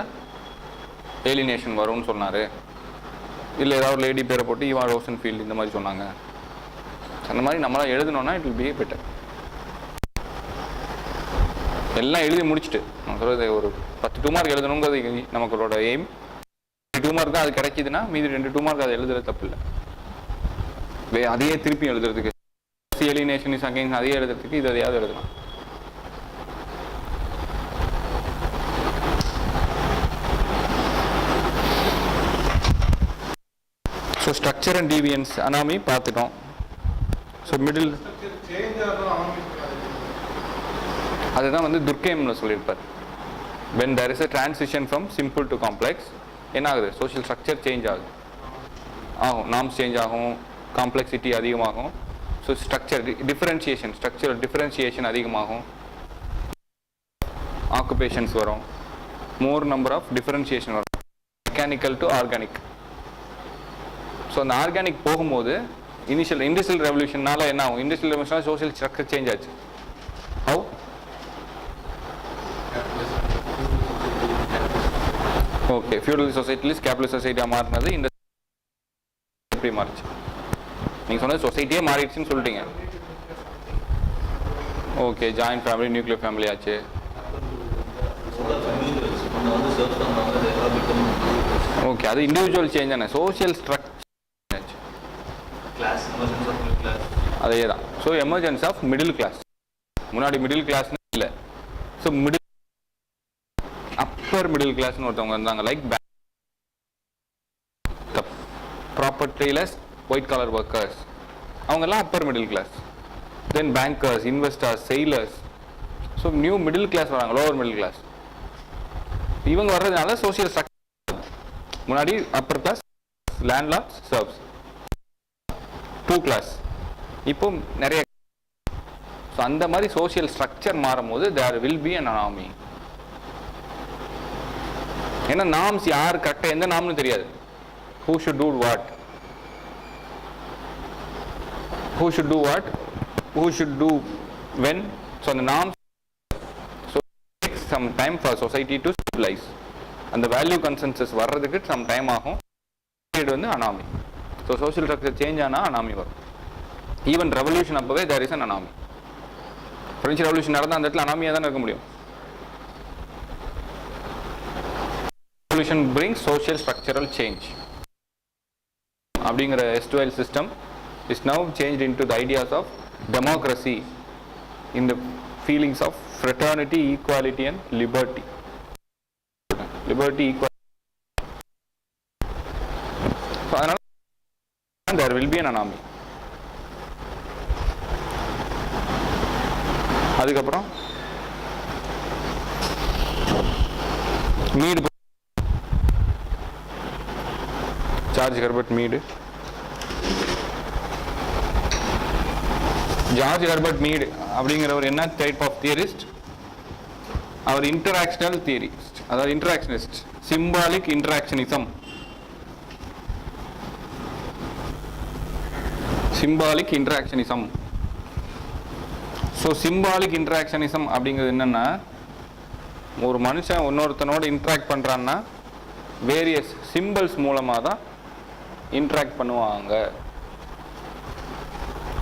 ஏலினேஷன் வரும்னு சொன்னார். இல்லை ஏதாவது ஒரு லேடி பேரை போட்டு ஈவா ரோசன்ஃபீல்டு இந்த மாதிரி சொன்னாங்க. அந்த மாதிரி நம்மளாம் எழுதணும்னா இட் வில் பி பெட்டர். எல்லாம் எழுதி முடிச்சுட்டு நான் சொல்கிறது ஒரு 10 2 மார்க் எழுதணுங்கிறது நமக்களோட எய்ம். 2 மார்க் தான் அது கிடைக்கிதுன்னா மீதி 2 மார்க் அதை எழுதுறது தப்பு இல்லை. அதையே திருப்பி எழுதுறதுக்கு ஏலினேஷன் இஸ் அகைன்ஸ்ட் அதையே எழுதுறதுக்கு இது எதையாவது எழுதலாம். So structure and deviance anomie பார்த்துட்டோம். ஸோ மிடில் அதுதான் வந்து துர்கேம்ல சொல்லியிருப்பார். When there is a transition from simple to complex என்ன ஆகுது, சோஷியல் ஸ்ட்ரக்சர் சேஞ்ச் ஆகுது, நார்ம்ஸ் சேஞ்ச் ஆகும், காம்ப்ளெக்சிட்டி அதிகமாகும். ஸோ ஸ்ட்ரக்சரல் டிஃபரன்ஷியேஷன் அதிகமாகும், ஆக்குபேஷன்ஸ் வரும், மோர் நம்பர் ஆஃப் டிஃபரன்ஷியேஷன் வரும், மெக்கானிக்கல் டு ஆர்கானிக். ஸோ அந்த ஆர்கானிக் போகும்போது இண்டஸ்ட்ரியல் ரெவல்யூஷனால என்ன ஆகும், இண்டஸ்ட்ரியல் ரெவல்யூஷனால சோஷியல் ஸ்ட்ரக்சர் சேஞ்ச் ஆச்சு. ஹவு? ஓகே, ஃபியூடல் சொசைட்டிலிஸ் கேபிட்டலிஸ்ட் சொசைட்டியாக மாறினது எப்படி மாறிச்சு? நீங்கள் சொன்னது சொசைட்டியே மாறிடுச்சுன்னு சொல்லிட்டீங்க. Okay, joint family, nuclear family ஆச்சு. ஓகே, அது இண்டிவிஜுவல் சேஞ்ச் தானே. Social structure class, emergence of middle class, அதே தான். So emergence of middle class. முன்னாடி மிடில் கிளாஸ்னு இல்லை. ஸோ அப்பர் மிடில் கிளாஸ்னு ஒருத்தவங்க இருந்தாங்க. Like propertyless white collar workers, அவங்கெல்லாம் upper middle class. Then bankers, investors, sailors. So new middle class வராங்க, லோவர் மிடில் கிளாஸ். இவங்க வர்றதுனால சோசியல் ஸ்ட்ரக்சர். முன்னாடி upper class, landlords, serfs, 2 class. இப்போ நிறைய. ஸோ அந்த மாதிரி சோசியல் ஸ்ட்ரக்சர் மாறும் போது there will be an anomie. ஏன்னா நாம்ஸ் யார் கரெக்டாக எந்த நாம்னு தெரியாது. who should do what, who should do what, who should do when. So அந்த norms, so it takes some time for society to stabilize. அந்த value consensus வர்றதுக்கு some time ஆகும். இது வந்து anomie. So social structure change ஆனால் anomie வரும். Even revolution அப்போவே there is an anomie. French revolution நடந்தால் அந்த இடத்துல அனாமியாக தான் இருக்க முடியும். Revolution brings social structural change. அப்படிங்கிற S2L system is now changed into the ideas of democracy in the feelings of fraternity, equality and liberty. Liberty, equality. So அதனால there will be an anarchy. அதுக்கப்புறம் Mead, George Herbert Mead. George Herbert Mead அப்படிங்கிறவர் என்ன type of theorist? அவர் interactional theorist, அதாவது interactionist. Symbolic interactionism, symbolic interactionism. So symbolic interactionism அப்படிங்கிறது என்னன்னா, ஒரு மனுஷன் இன்னொருத்தனோட இன்ட்ராக்ட் பண்ணுறான்னா வேரியஸ் சிம்பிள்ஸ் மூலமாக தான் இன்ட்ராக்ட் பண்ணுவாங்க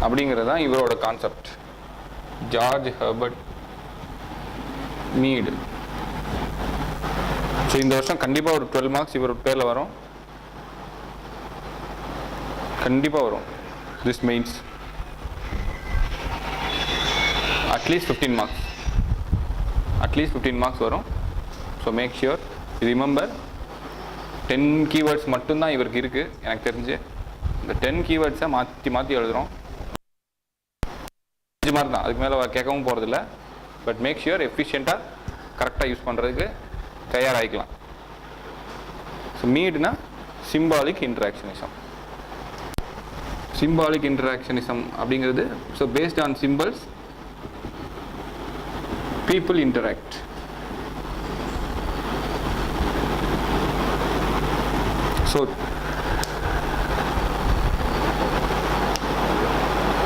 அப்படிங்கிறது தான் இவரோட concept. George Herbert Mead. So இந்த வருஷம் கண்டிப்பாக ஒரு 12 மார்க்ஸ் இவர் பேரில் வரும், கண்டிப்பாக வரும். This means at least 15 marks, at least 15 marks வரும். So make sure remember 10 keywords மட்டும்தான் இவருக்கு இருக்குது எனக்கு தெரிஞ்சு. இந்த 10 கீவேர்ட்ஸை மாற்றி மாற்றி எழுதுகிறோம். 5 மார்க் தான், அதுக்கு மேலே கேட்கவும் போகிறதில்ல. பட் மேக் ஷியூர் எஃபிஷியண்ட்டாக கரெக்டாக யூஸ் பண்ணுறதுக்கு தயாராகிக்கலாம். ஸோ மீடுனா சிம்பாலிக் இன்டராக்ஷனிசம். சிம்பாலிக் இன்டராக்ஷனிசம் அப்படிங்கிறது, so based on symbols people interact. So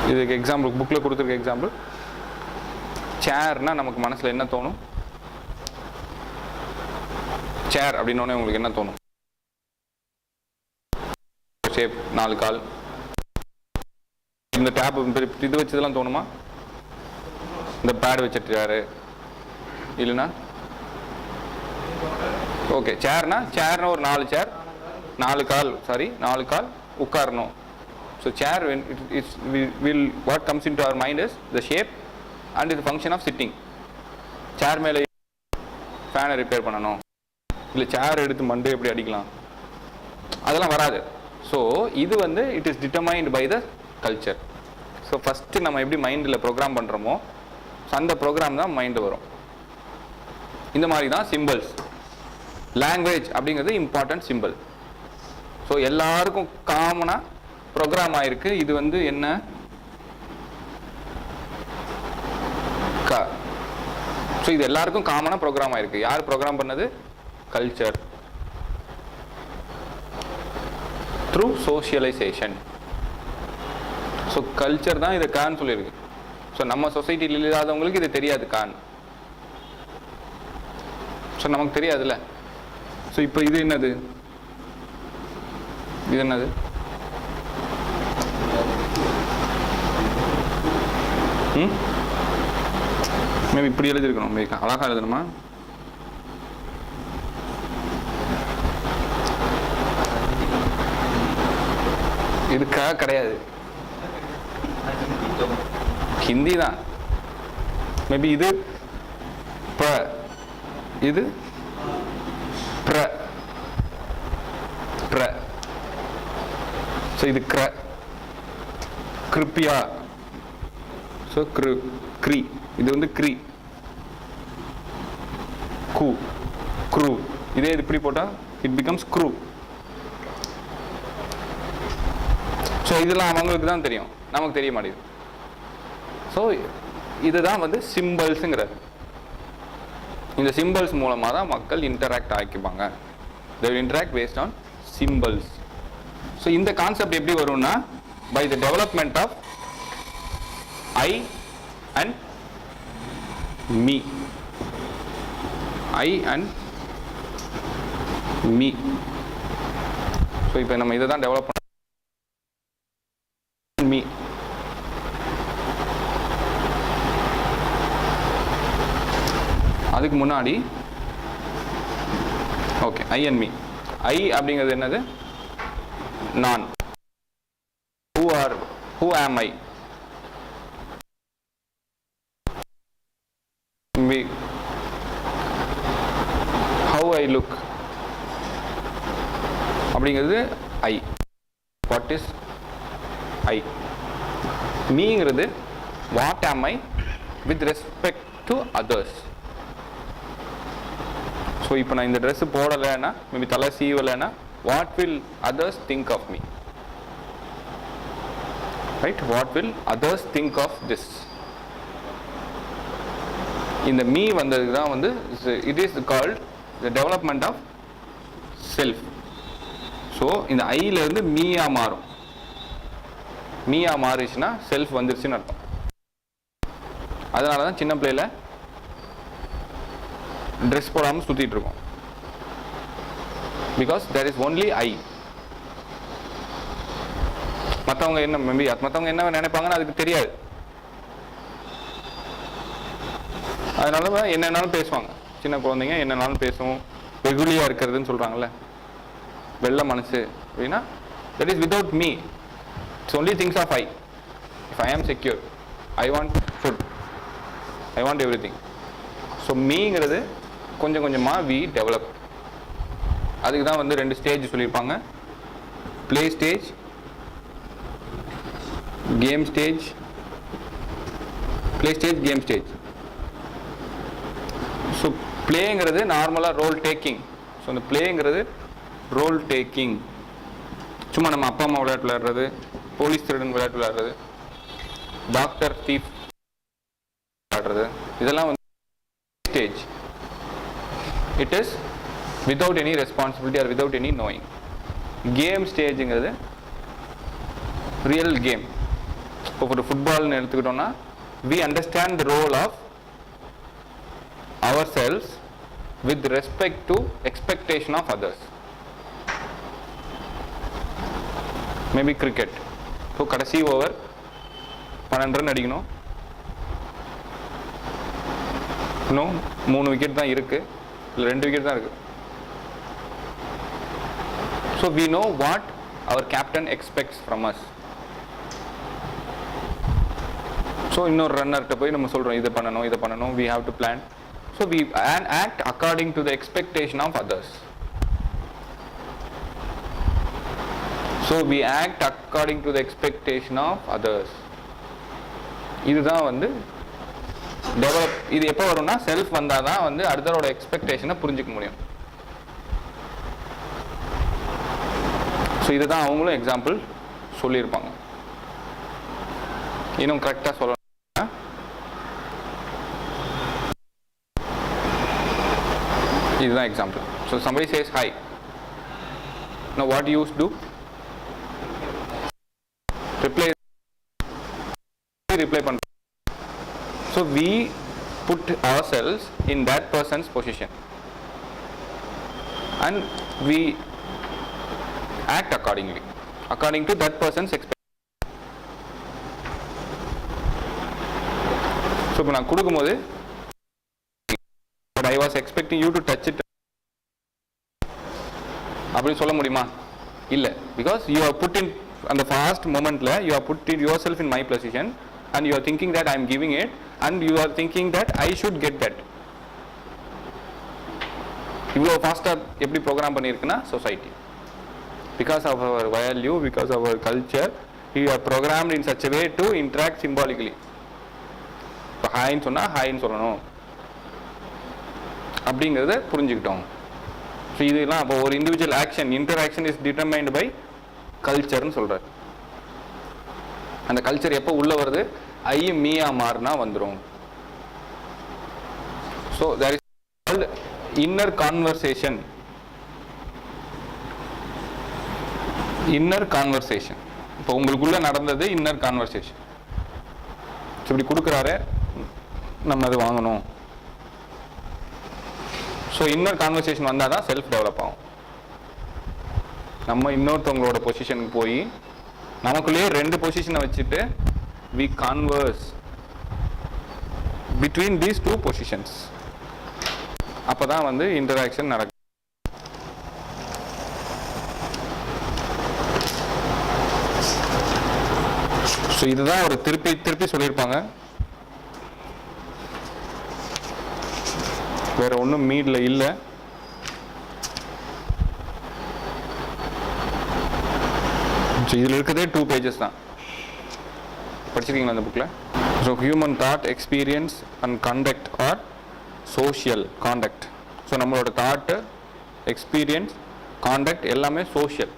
இதுக்கு எக்ஸாம்பிள் புக்கில் கொடுத்துருக்க எக்ஸாம்பிள், சேர்னா நமக்கு மனசில் என்ன தோணும்? சேர் அப்படின்னோடனே உங்களுக்கு என்ன தோணும்? ஷேப், 4 கால், இந்த டேப் இது வச்சதெல்லாம் தோணுமா? இந்த பேட் வச்சிருக்காரு இல்லைன்னா? ஓகே, சேர்னா சேர்னா ஒரு 4 சேர், 4 கால், சாரி 4 கால் உட்காரணும். So chair will what comes into our mind is the shape and the function of sitting. சேர் மேலே ஃபேனை ரிப்பேர் பண்ணணும், இல்லை சேர் எடுத்து மண்டே எப்படி அடிக்கலாம், அதெல்லாம் வராது. ஸோ இது வந்து it is determined by the culture. So first நம்ம எப்படி மைண்டில் ப்ரோக்ராம் பண்ணுறோமோ அந்த ப்ரோக்ராம் தான் மைண்டு வரும். இந்த மாதிரி தான் சிம்பிள்ஸ். லாங்குவேஜ் அப்படிங்கிறது இம்பார்ட்டன்ட் சிம்பிள். ஸோ எல்லாருக்கும் காமனாக ப்ரோக்ராம் ஆயிருக்கு. இது வந்து என்ன? க. ஸோ இது எல்லாருக்கும் காமனாக ப்ரோக்ராம் ஆயிருக்கு. யார் ப்ரோக்ராம் பண்ணது? Culture through socialisation. So culture தான் இதை கான்னு சொல்லியிருக்கு. ஸோ நம்ம சொசைட்டியில் இல்லாதவங்களுக்கு இது தெரியாது கான். ஸோ நமக்கு தெரியாதுல்ல. ஸோ இப்போ இது என்னது? இது என்னது? மேபி இப்படி எழுதிருக்கணும், மேபி அழகாக எழுதணுமா? இருக்கா? கிடையாது, ஹிந்தி தான். மேபி இது ப, இது பிர, பிர. ஸோ இது கிர, கிருப்பியா. ஸோ கிரு, க்ரி. இது வந்து க்ரி, கு, க்ரூ. இதே இது இப்படி போட்டால் இட் பிகம்ஸ் க்ரூ. ஸோ இதெல்லாம் அவங்களுக்கு தான் தெரியும், நமக்கு தெரிய மாட்டேங்குது. ஸோ இதுதான் வந்து சிம்பிள்ஸுங்கிறது. இந்த சிம்பிள்ஸ் மூலமாக தான் மக்கள் இன்டராக்ட் ஆகிப்பாங்க. they will interact based on symbols. So இந்த கான்செப்ட் எப்படி வரும்னா, by the development of I and me. I and me. So இப்போ நம்ம இதை தான் டெவலப் பண்ண me. அதுக்கு முன்னாடி ஓகே, ஐ அண்ட் மீ. ஐ அப்படிங்கிறது என்னது? நான். who am I? how I look அப்படிங்கிறது ஐ. what is I? மீங்கிறது what am I with respect to others. So இப்போ நான் இந்த ட்ரெஸ்ஸு போடலைன்னா, மேபி தலை சீவலைன்னா, what will others think of me, right? What will others think of this. இந்த me வந்ததுக்கு தான் வந்து it is called the development of self. So இந்த ஐலேருந்து மீயா மாறும். மீயா மாறிச்சுன்னா செல்ஃப் வந்துருச்சுன்னு அர்த்தம். அதனால தான் சின்ன பிள்ளையில ட்ரெஸ் போடாமல் சுற்றிட்டு இருக்கோம். Because there is only I. மற்றவங்க என்ன, மேபி மற்றவங்க என்ன நினைப்பாங்கன்னு அதுக்கு தெரியாது. அதனால என்னன்னாலும் பேசுவாங்க. சின்ன குழந்தைங்க என்னன்னாலும் பேசும். வெகுளியாக இருக்கிறதுன்னு சொல்கிறாங்கல்ல, வெள்ள மனசு அப்படின்னா, that is without me. It's only things of I. If I am secure, I want food, I want everything. So மீங்கிறது கொஞ்சம் கொஞ்சமாக வி டெவலப். அதுக்கு தான் வந்து 2 ஸ்டேஜ் சொல்லியிருப்பாங்க. Play stage, game stage. Play stage, game stage. So ப்ளேங்கிறது நார்மலாக role taking. So அந்த ப்ளேங்கிறது ரோல் டேக்கிங். சும்மா நம்ம அப்பா அம்மா விளையாட்டு விளையாடுறது, போலீஸ் திருடன் விளையாட்டு விளையாடுறது, டாக்டர் தீப் விளையாடுறது, இதெல்லாம் வந்து stage. It is without any responsibility or without any knowing. Game ஸ்டேஜுங்கிறது ரியல் கேம். இப்போ ஒரு ஃபுட்பால்னு எடுத்துக்கிட்டோம்னா, we understand the role of ourselves with respect to expectation of others. Maybe cricket. So கடைசி ஓவர் 12 ரன் அடிக்கணும். இன்னும் 3 விக்கெட் தான் இருக்கு, இல்லை 2 விக்கெட் தான் இருக்கு. So we know what our captain expects from us. So இன்னொரு ரன்னர்கிட்ட போய் நம்ம சொல்கிறோம், இதை பண்ணணும், இதை பண்ணணும், we have to plan. So we act according to the expectation of others. So we act according to the expectation of others. இதுதான் வந்து டெவலப். இது எப்போ வரும்னா, செல்ஃப் வந்தால் தான் வந்து அடுத்தரோட எக்ஸ்பெக்டேஷனை புரிஞ்சிக்க முடியும். ஸோ இதுதான் அவங்களும் எக்ஸாம்பிள் சொல்லியிருப்பாங்க. இன்னும் கரெக்டாக சொல்லணும், இதுதான் example. So somebody says hi. Now what you do? reply பண்றோம். So we put ourselves in that person's position and we act accordingly, according to that person's expectation. So இப்போ நான் கொடுக்கும்போது but I was expecting you to touch it அப்படின்னு சொல்ல முடியுமா? இல்லை. Because you are put in அந்த fast மூமெண்ட்ல you are put in yourself in my position and you are thinking that I am giving it and you are thinking that I should get that. இவ்வளோ ஃபாஸ்ட்டாக எப்படி program பண்ணியிருக்குன்னா society, because of our value, because of our culture, you are programmed in such way to interact symbolically. இப்போ ஹாய்ன்னு சொன்னால் ஹாய்ன்னு சொல்லணும் அப்படிங்கிறத புரிஞ்சுக்கிட்டோம். So இதெல்லாம் அப்போ ஒரு individual action, interaction is determined by கல்ச்சர்னு சொல்கிறார். அந்த கல்ச்சர் எப்போ உள்ள வருது? ஐ மீயா மாறினா வந்துடும். So there is called inner conversation. Inner conversation இப்போ உங்களுக்குள்ள நடந்தது இன்னர் கான்வர்சேஷன். ஸோ இப்படி கொடுக்குறாரு, நம்ம அது வாங்கணும். ஸோ இன்னர் கான்வர்சேஷன் வந்தால் தான் செல்ஃப் டெவலப் ஆகும். நம்ம இன்னொருத்தவங்களோட பொசிஷனுக்கு போய் நமக்குள்ளேயே ரெண்டு பொசிஷனை வச்சுட்டு we converse between these two positions. அப்போ தான் வந்து இன்டராக்ஷன் நடக்கும். ஸோ இதுதான் ஒரு திருப்பி திருப்பி சொல்லியிருப்பாங்க. வேற ஒன்றும் மீட்ல இல்லை. இதில் இருக்கிறதே 2 pages தான். படிச்சிருக்கீங்களா அந்த புக்கில்? So human thought, experience and conduct are social contact. So நம்மளோட தாட்டு, எக்ஸ்பீரியன்ஸ், காண்டக்ட் எல்லாமே சோஷியல்.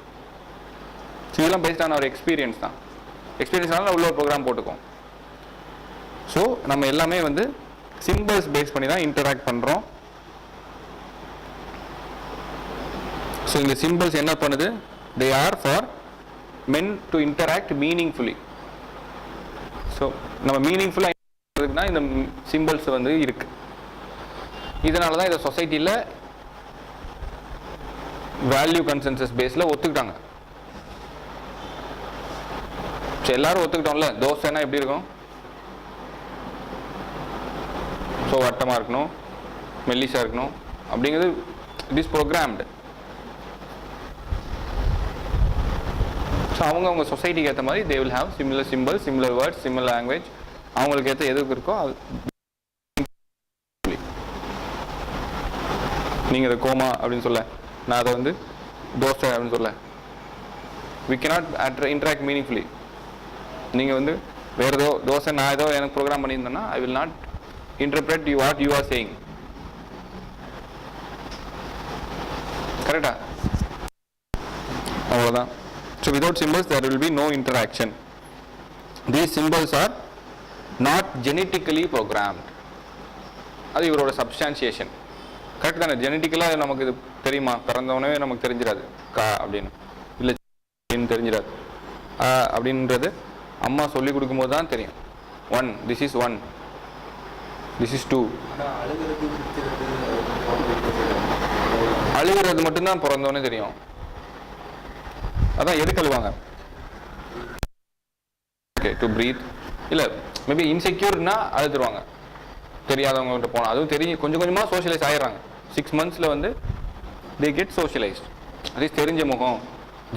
ஸோ இதெல்லாம் பேஸ்ட் ஆன ஒரு எக்ஸ்பீரியன்ஸ் தான். எக்ஸ்பீரியன்ஸ்னால உள்ள ஒரு ப்ரோக்ராம் போட்டுக்கோம். ஸோ நம்ம எல்லாமே வந்து சிம்பிள்ஸ் பேஸ் பண்ணி தான் இன்டராக்ட் பண்ணுறோம். ஸோ இந்த சிம்பிள்ஸ் என்ன பண்ணுது? They are for men to interact meaningfully. So நம்ம மீனிங்ஃபுல்லாக இருக்குன்னா இந்த சிம்பிள்ஸ் வந்து இருக்கு. இதனால தான் இதை சொசைட்டியில் வேல்யூ கன்சென்சஸ் பேஸில் ஒத்துக்கிட்டாங்க. ஸோ எல்லாரும் ஒத்துக்கிட்டோம்ல, தோசைன்னா எப்படி இருக்கும்? ஸோ வட்டமாக இருக்கணும், மெல்லிஸாக இருக்கணும் அப்படிங்கிறது இட் இஸ் ப்ரோக்ராம்டு. ஸோ அவங்க சொசைட்டிக்கு ஏற்ற மாதிரி தே will have similar simple, similar words, similar language. அவங்களுக்கு ஏற்ற எதுக்கு இருக்கோ அது. நீங்கள் அதை கோமா அப்படின்னு சொல்ல, நான் அதை வந்து தோசை அப்படின்னு சொல்ல. We cannot interact meaningfully. நீங்கள் வந்து வேறு ஏதோ தோசை, நான் ஏதோ எனக்கு ப்ரோக்ராம் பண்ணியிருந்தேன்னா I will not interpret you what you are saying. கரெக்டா? அவ்வளோதான். So without symbols there will be no interaction. These symbols are not genetically programmed. அது இவரோட சப்ஸ்டான்சியேஷன். கரெக்ட் தானே? ஜெனட்டிக்கலாக நமக்கு இது தெரியுமா? பிறந்தவனே நமக்கு தெரிஞ்சிடாது கா அப்படின்னு, இல்லை தெரிஞ்சிடாது அப்படின்றது அம்மா சொல்லி கொடுக்கும்போது தான் தெரியும். 1 this is 1, this is 2. அழுகிறது மட்டும்தான் பிறந்தோன்னே தெரியும். அதான் எதுக்கு அழுவாங்க? Okay, to breath. இல்லை மேபி இன்செக்யூர்னா அழுதுருவாங்க தெரியாதவங்ககிட்ட போனால். அதுவும் தெரியும், கொஞ்சம் கொஞ்சமாக சோஷியலைஸ் ஆகிடுறாங்க. 6 months வந்து தே கெட் சோஷியலைஸ்ட். அட்லீஸ்ட் தெரிஞ்ச முகம்,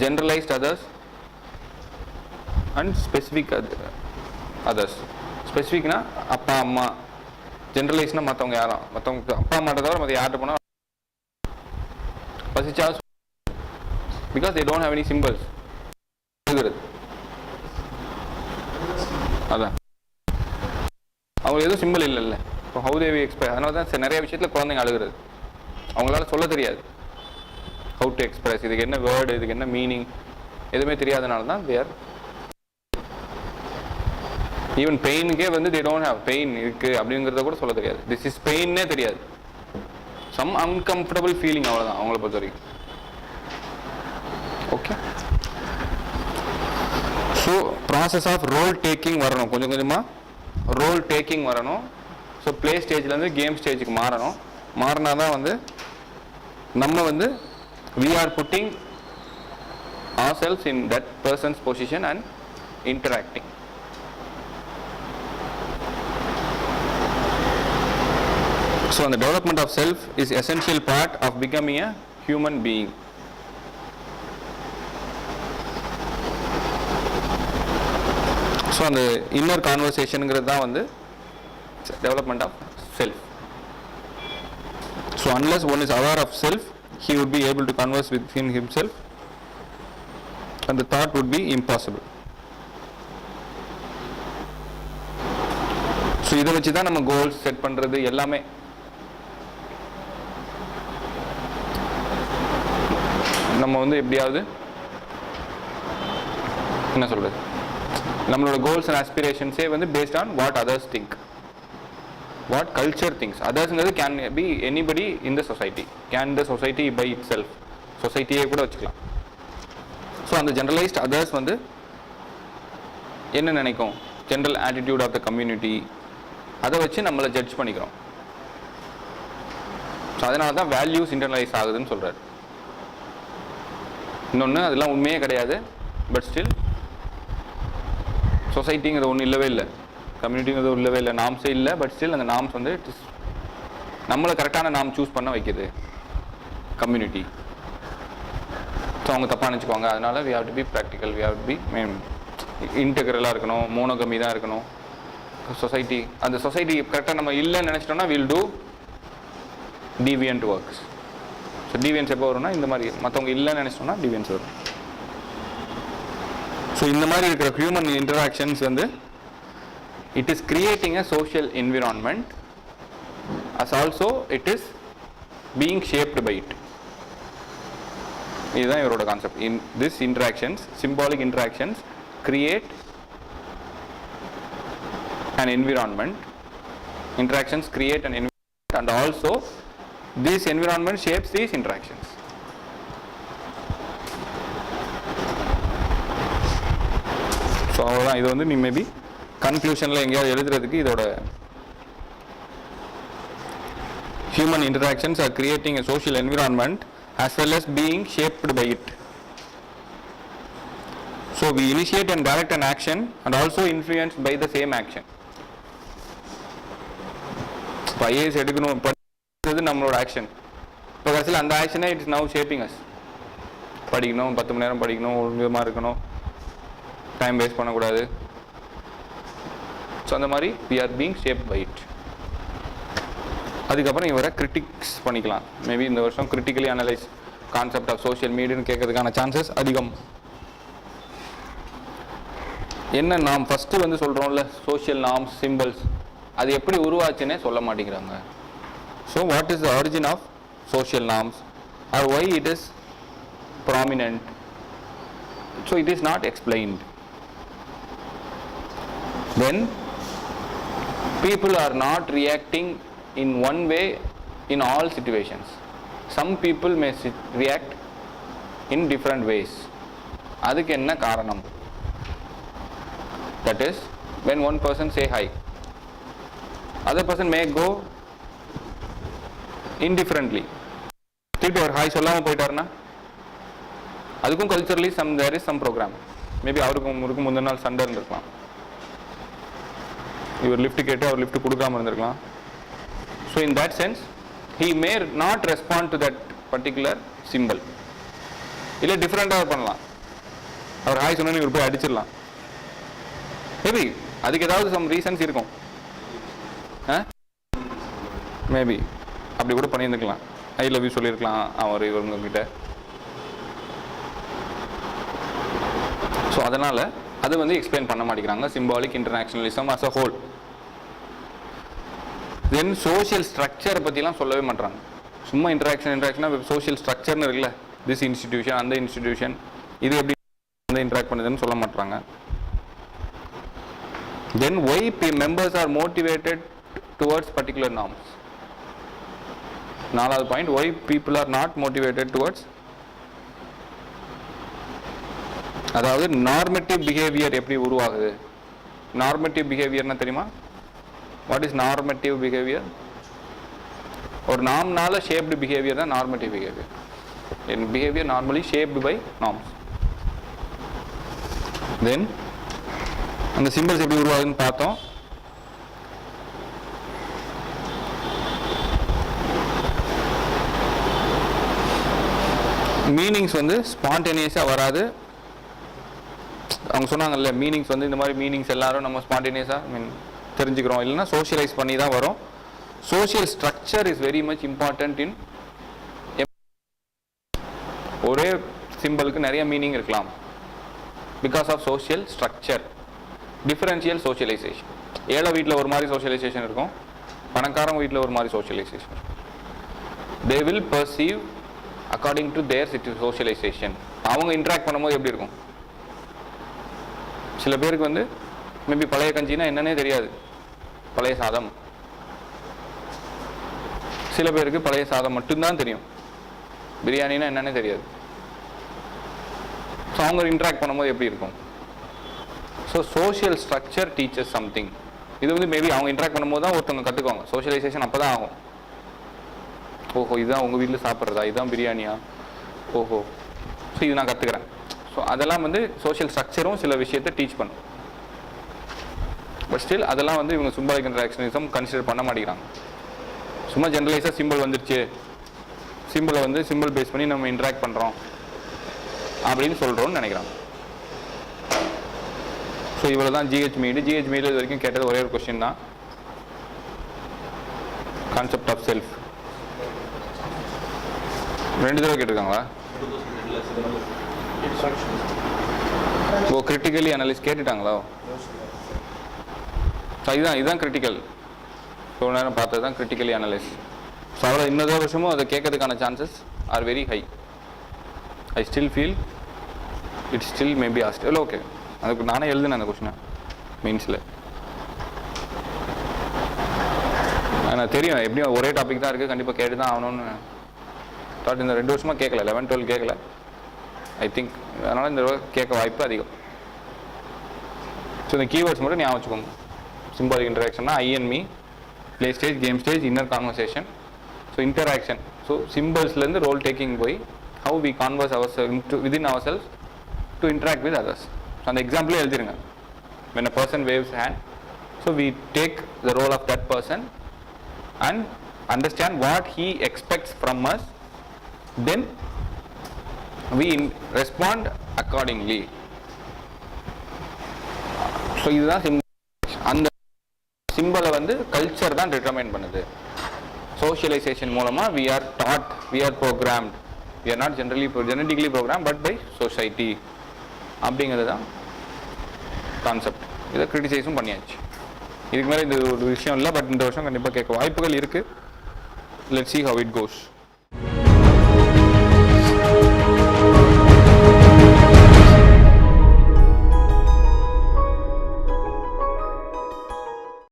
generalised others and specific others. ஸ்பெசிஃபிக்னா அப்பா அம்மா, ஜென்ரலைஸ்னா மற்றவங்க யாரும், மற்றவங்க அப்பா அம்மாட்ட தவிர மற்ற யார்கிட்ட போனால் பசிச்சா, because they don't have any symbols. அதான் அவங்களுக்கு எதுவும் சிம்பிள் இல்லைல்ல. இப்போ ஹவு தேவி எக்ஸ்பிரஸ். அதனால தான் நிறைய விஷயத்தில் குழந்தைங்க அழுகிறது. அவங்களால சொல்ல தெரியாது ஹவு டு எக்ஸ்பிரஸ், இதுக்கு என்ன வேர்டு, இதுக்கு என்ன மீனிங், எதுவுமே தெரியாதனால தான் தேர். ஈவன் பெயினுக்கே வந்து தே டோன்ட் ஹேவ் பெயின் இருக்கு அப்படிங்கிறத கூட சொல்ல தெரியாது. திஸ் இஸ் பெயின்னே தெரியாது. சம் அன்கம்ஃபர்டபுள் ஃபீலிங், அவ்வளோதான் அவங்கள பொறுத்த வரைக்கும். Okay, so process of role taking வரணும், கொஞ்சம் கொஞ்சமாக ரோல் டேக்கிங் வரணும். ஸோ ப்ளே ஸ்டேஜ்லேருந்து கேம் ஸ்டேஜுக்கு மாறணும். மாறினா தான் வந்து நம்ம வந்து we are putting ourselves in that person's position and interacting. So the development of self is essential part of becoming a human being. So அந்த inner conversationங்கிறது தான் வந்து development of self. So unless one is aware of self, he would be able to converse within himself, and the thought would be impossible. So இதை வச்சு தான் நம்ம goals set பண்ணுறது எல்லாமே. நம்ம வந்து எப்படியாவது என்ன சொல்கிறது, நம்மளோட கோல்ஸ் அண்ட் ஆஸ்பிரேஷன்ஸே வந்து based on what others think, what culture things. அதர்ஸ்ங்கிறது can be anybody in the society, can the society by itself, சொசைட்டியே கூட வச்சுக்கலாம். ஸோ அந்த ஜென்ரலைஸ்ட் அதர்ஸ் வந்து என்ன நினைக்கும், general attitude of the community, அதை வச்சு நம்மளை ஜட்ஜ் பண்ணிக்கிறோம். ஸோ அதனால தான் வேல்யூஸ் இன்டர்னலைஸ் ஆகுதுன்னு சொல்கிறார். இன்னொன்று அதெல்லாம் உண்மையே கிடையாது, பட் ஸ்டில் சொசைட்டிங்கிறது ஒன்றும் இல்லவே இல்லை, கம்யூனிட்டிங்கிறது இல்லவே இல்லை, நாம்ஸே இல்லை, பட் ஸ்டில் அந்த நாம்ஸ் வந்து இட் இஸ் நம்மளை கரெக்டான நாம் சூஸ் பண்ண வைக்கிது கம்யூனிட்டி. ஸோ அவங்க தப்பாக நினச்சிக்குவாங்க. அதனால் we have to be practical, we have to be இன்டெக்ரலாக இருக்கணும், மோனோகமி தான் இருக்கணும். சொசைட்டி அந்த சொசைட்டி கரெக்டாக நம்ம இல்லைன்னு நினச்சிட்டோம்னா will do டீவியன்ட் works. So deviance எப்போ வரும்னா இந்த மாதிரி மற்றவங்க இல்லைன்னு நினச்சிட்டோம்னா டீவியன்ஸ் வரும். ஸோ இந்த மாதிரி இருக்கிற ஹியூமன் இன்டராக்ஷன்ஸ் வந்து it is creating a social environment, as also it is being shaped by it. இதுதான் இவரோட concept. In this interactions, symbolic interactions create an environment, interactions create an environment, and also this environment shapes these interactions. So அவ்வளோதான். இது வந்து நீ maybe கன்க்ளூஷனில் எங்கேயாவது எழுதுறதுக்கு இதோட human interactions are creating a social environment as well as being shaped by it. So we initiate and direct an action and also influenced by the same action. இப்போ IAS எடுக்கணும் படிக்கிறது நம்மளோட ஆக்ஷன். இப்போ கடைசியில் அந்த ஆக்ஷனே it is now shaping us. படிக்கணும், 10 மணி நேரம் படிக்கணும், ஒரு விதமாக இருக்கணும், டைம் வேஸ்ட் பண்ணக்கூடாது. ஸோ அந்த மாதிரி we are being shape by it. அதுக்கப்புறம் இவரை கிரிட்டிக்ஸ் பண்ணிக்கலாம். மேபி இந்த வருஷம் critically analyse concept of social மீடியான்னு கேட்கறதுக்கான சான்சஸ் அதிகம். என்ன நாம் ஃபஸ்ட்டு வந்து சொல்கிறோம்ல சோஷியல் நார்ம்ஸ், சிம்பிள்ஸ், அது எப்படி உருவாச்சுன்னே சொல்ல மாட்டேங்கிறாங்க. So what is the origin of social norms or why it is prominent? So it is not explained. Then people are not reacting in one way in all situations. Some people may react in different ways. அதுக்கு என்ன காரணம்? That is, when one person say hi, other person may go indifferently. திருப்பி அவர் hi சொல்லாமல் போயிட்டாருன்னா அதுக்கும் culturally there is some program. Maybe அவருக்கும் முந்தின நாள் சண்டை இருந்திருக்கலாம், இவர் லிஃப்ட் கேட்டு அவர் லிஃப்ட் கொடுக்காம இருந்திருக்கலாம். So in that sense he may not respond to that particular simple. இல்லை டிஃப்ரெண்ட்டாக பண்ணலாம், அவர் ஹாய் சொன்னோன்னு இவர் போய் அடிச்சிடலாம். மேபி அதுக்கு ஏதாவது சம் ரீசன்ஸ் இருக்கும். மேபி அப்படி கூட பண்ணியிருந்துக்கலாம், ஐ லவ் யூ சொல்லியிருக்கலாம் அவர் இவங்ககிட்ட. ஸோ அதனால் அது வந்து எக்ஸ்பிளைன் பண்ண மாட்டேங்கிறாங்க symbolic internationalism as a whole. Then social ஸ்ட்ரக்சரை பற்றிலாம் சொல்லவே மாட்டாங்க. சும்மா இன்ட்ராக்ஷனாக சோஷியல் ஸ்ட்ரக்சர்னு இருக்குல்ல, திஸ் இன்ஸ்டிடியூஷன் அந்த இன்ஸ்டிடியூஷன் இது எப்படி வந்து இன்ட்ராக்ட் பண்ணுதுன்னு சொல்ல மாட்டாங்க. Then why members are motivated towards particular norms. 4வது point, why people are not motivated towards, அதாவது நார்மேட்டிவ் பிஹேவியர் எப்படி உருவாகுது. நார்மேட்டிவ் பிஹேவியர்னா தெரியுமா? What is normative behaviour? ஒரு நார்ம்னால ஷேப்டு பிஹேவியர் தான் நார்மேட்டிவ் பிஹேவியர். என் behaviour normally shaped by norms. Then அந்த சிம்பிள்ஸ் எப்படி உருவாகுதுன்னு பார்த்தோம். மீனிங்ஸ் வந்து ஸ்பான்டேனியஸாக வராது. அவங்க சொன்னாங்கல்ல மீனிங்ஸ் வந்து இந்த மாதிரி மீனிங்ஸ் எல்லாரும் நம்ம ஸ்பான்டேனியஸாக தெரிஞ்சுக்கிறோம், இல்லைன்னா சோஷியலைஸ் பண்ணி தான் வரும். Social structure is very much important in. ஒரே சிம்பிளுக்கு நிறைய மீனிங் இருக்கலாம் because of social structure. Differential socialisation. ஏழை வீட்டில் ஒரு மாதிரி சோஷியலைசேஷன் இருக்கும், பணக்காரங்க வீட்டில் ஒரு மாதிரி socialisation. They will perceive according to their socialisation. அவங்க இன்ட்ராக்ட் பண்ணும்போது எப்படி இருக்கும்? சில பேருக்கு வந்து மேபி பழைய கஞ்சினா என்னன்னே தெரியாது, பழைய சாதம். சில பேருக்கு பழைய சாதம் மட்டும்தான் தெரியும், பிரியாணினா என்னன்னே தெரியாது. ஸோ அவங்க இன்ட்ராக்ட் பண்ணும்போது எப்படி இருக்கும்? So social structure teachers something. இது வந்து மேபி அவங்க இன்ட்ராக்ட் பண்ணும்போது தான் ஒருத்தவங்க கற்றுக்குவாங்க. சோஷியலைசேஷன் அப்போ தான் ஆகும். ஓஹோ இதுதான் உங்கள் வீட்டில் சாப்பிட்றதா, இதுதான் பிரியாணியா, ஓஹோ ஸோ இது நான் கற்றுக்கிறேன். ஸோ அதெல்லாம் வந்து சோஷியல் ஸ்ட்ரக்சரும் சில விஷயத்தை டீச் பண்ணும். பட் ஸ்டில் அதெல்லாம் வந்து இவங்க சிம்பாலிக் இன்ட்ராக்ஷனிசம் கன்சிடர் பண்ண மாட்டேங்கிறாங்க. சும்மா ஜென்ரலைஸாக சிம்பிள் வந்துருச்சு, சிம்பிளை வந்து சிம்பிள் பேஸ் பண்ணி நம்ம இன்ட்ராக்ட் பண்ணுறோம் அப்படின்னு சொல்கிறோன்னு நினைக்கிறாங்க. ஸோ இவ்வளோ தான் ஜிஹெச் மீடு. ஜிஹெச் மீடு இது வரைக்கும் கேட்டது ஒரே ஒரு கொஸ்டின் தான், கான்செப்ட் ஆஃப் செல்ஃப். 2 தடவை கேட்டிருக்காங்களா? ஓ கிரிட்டிக்கலி அனலைஸ் கேட்டுட்டாங்களா? இதுதான் கிரிட்டிக்கல். இவ்வளோ நேரம் பார்த்தது தான் கிரிட்டிக்கலி அனலைஸ். ஸோ அவ்வளோ இன்னொரு வருஷமும் அதை கேட்கறதுக்கான chances are very high. I still feel it still maybe asked. இல்லை ஓகே, அதுக்கு நானே எழுதுனேன் அந்த கொஸ்டினை மீன்ஸில். எனக்கு தெரியும் எப்படியும் ஒரே டாபிக் தான் இருக்குது, கண்டிப்பாக கேட்டு தான் ஆகணும்னு தாட். இந்த 2 வருஷமாக கேட்கல, 11, 12 கேட்கல ஐ திங்க். அதனால் இந்த கேட்க வாய்ப்பு அதிகம். ஸோ இந்த கீவேர்ட்ஸ் மட்டும் ஞாபகம் வச்சுக்கோங்க. சிம்பாலிக் இன்டராக்ஷன்னா I and me, play stage, game stage, inner conversation. So interaction, so சிம்பிள்ஸ்லேருந்து ரோல் டேக்கிங் போய் how we converse ourselves within ourselves to interact with others. So அந்த எக்ஸாம்பிளே எழுதிருங்க. when a person waves hand, so we take the role of that person and understand what he expects from us, then we respond accordingly. So இதுதான் simple. அந்த சிம்பிளை வந்து culture தான் determine பண்ணுது. Socialisation மூலமா we are taught, we are programmed. We are not genetically programmed but by society அப்படிங்கிறது தான் concept. இதை கிரிட்டிசைஸும் பண்ணியாச்சு. இதுக்கு மேலே இந்த ஒரு விஷயம் இல்லை, பட் இந்த வருஷம் கண்டிப்பாக கேட்க வாய்ப்புகள் இருக்குது. Let's see how it goes.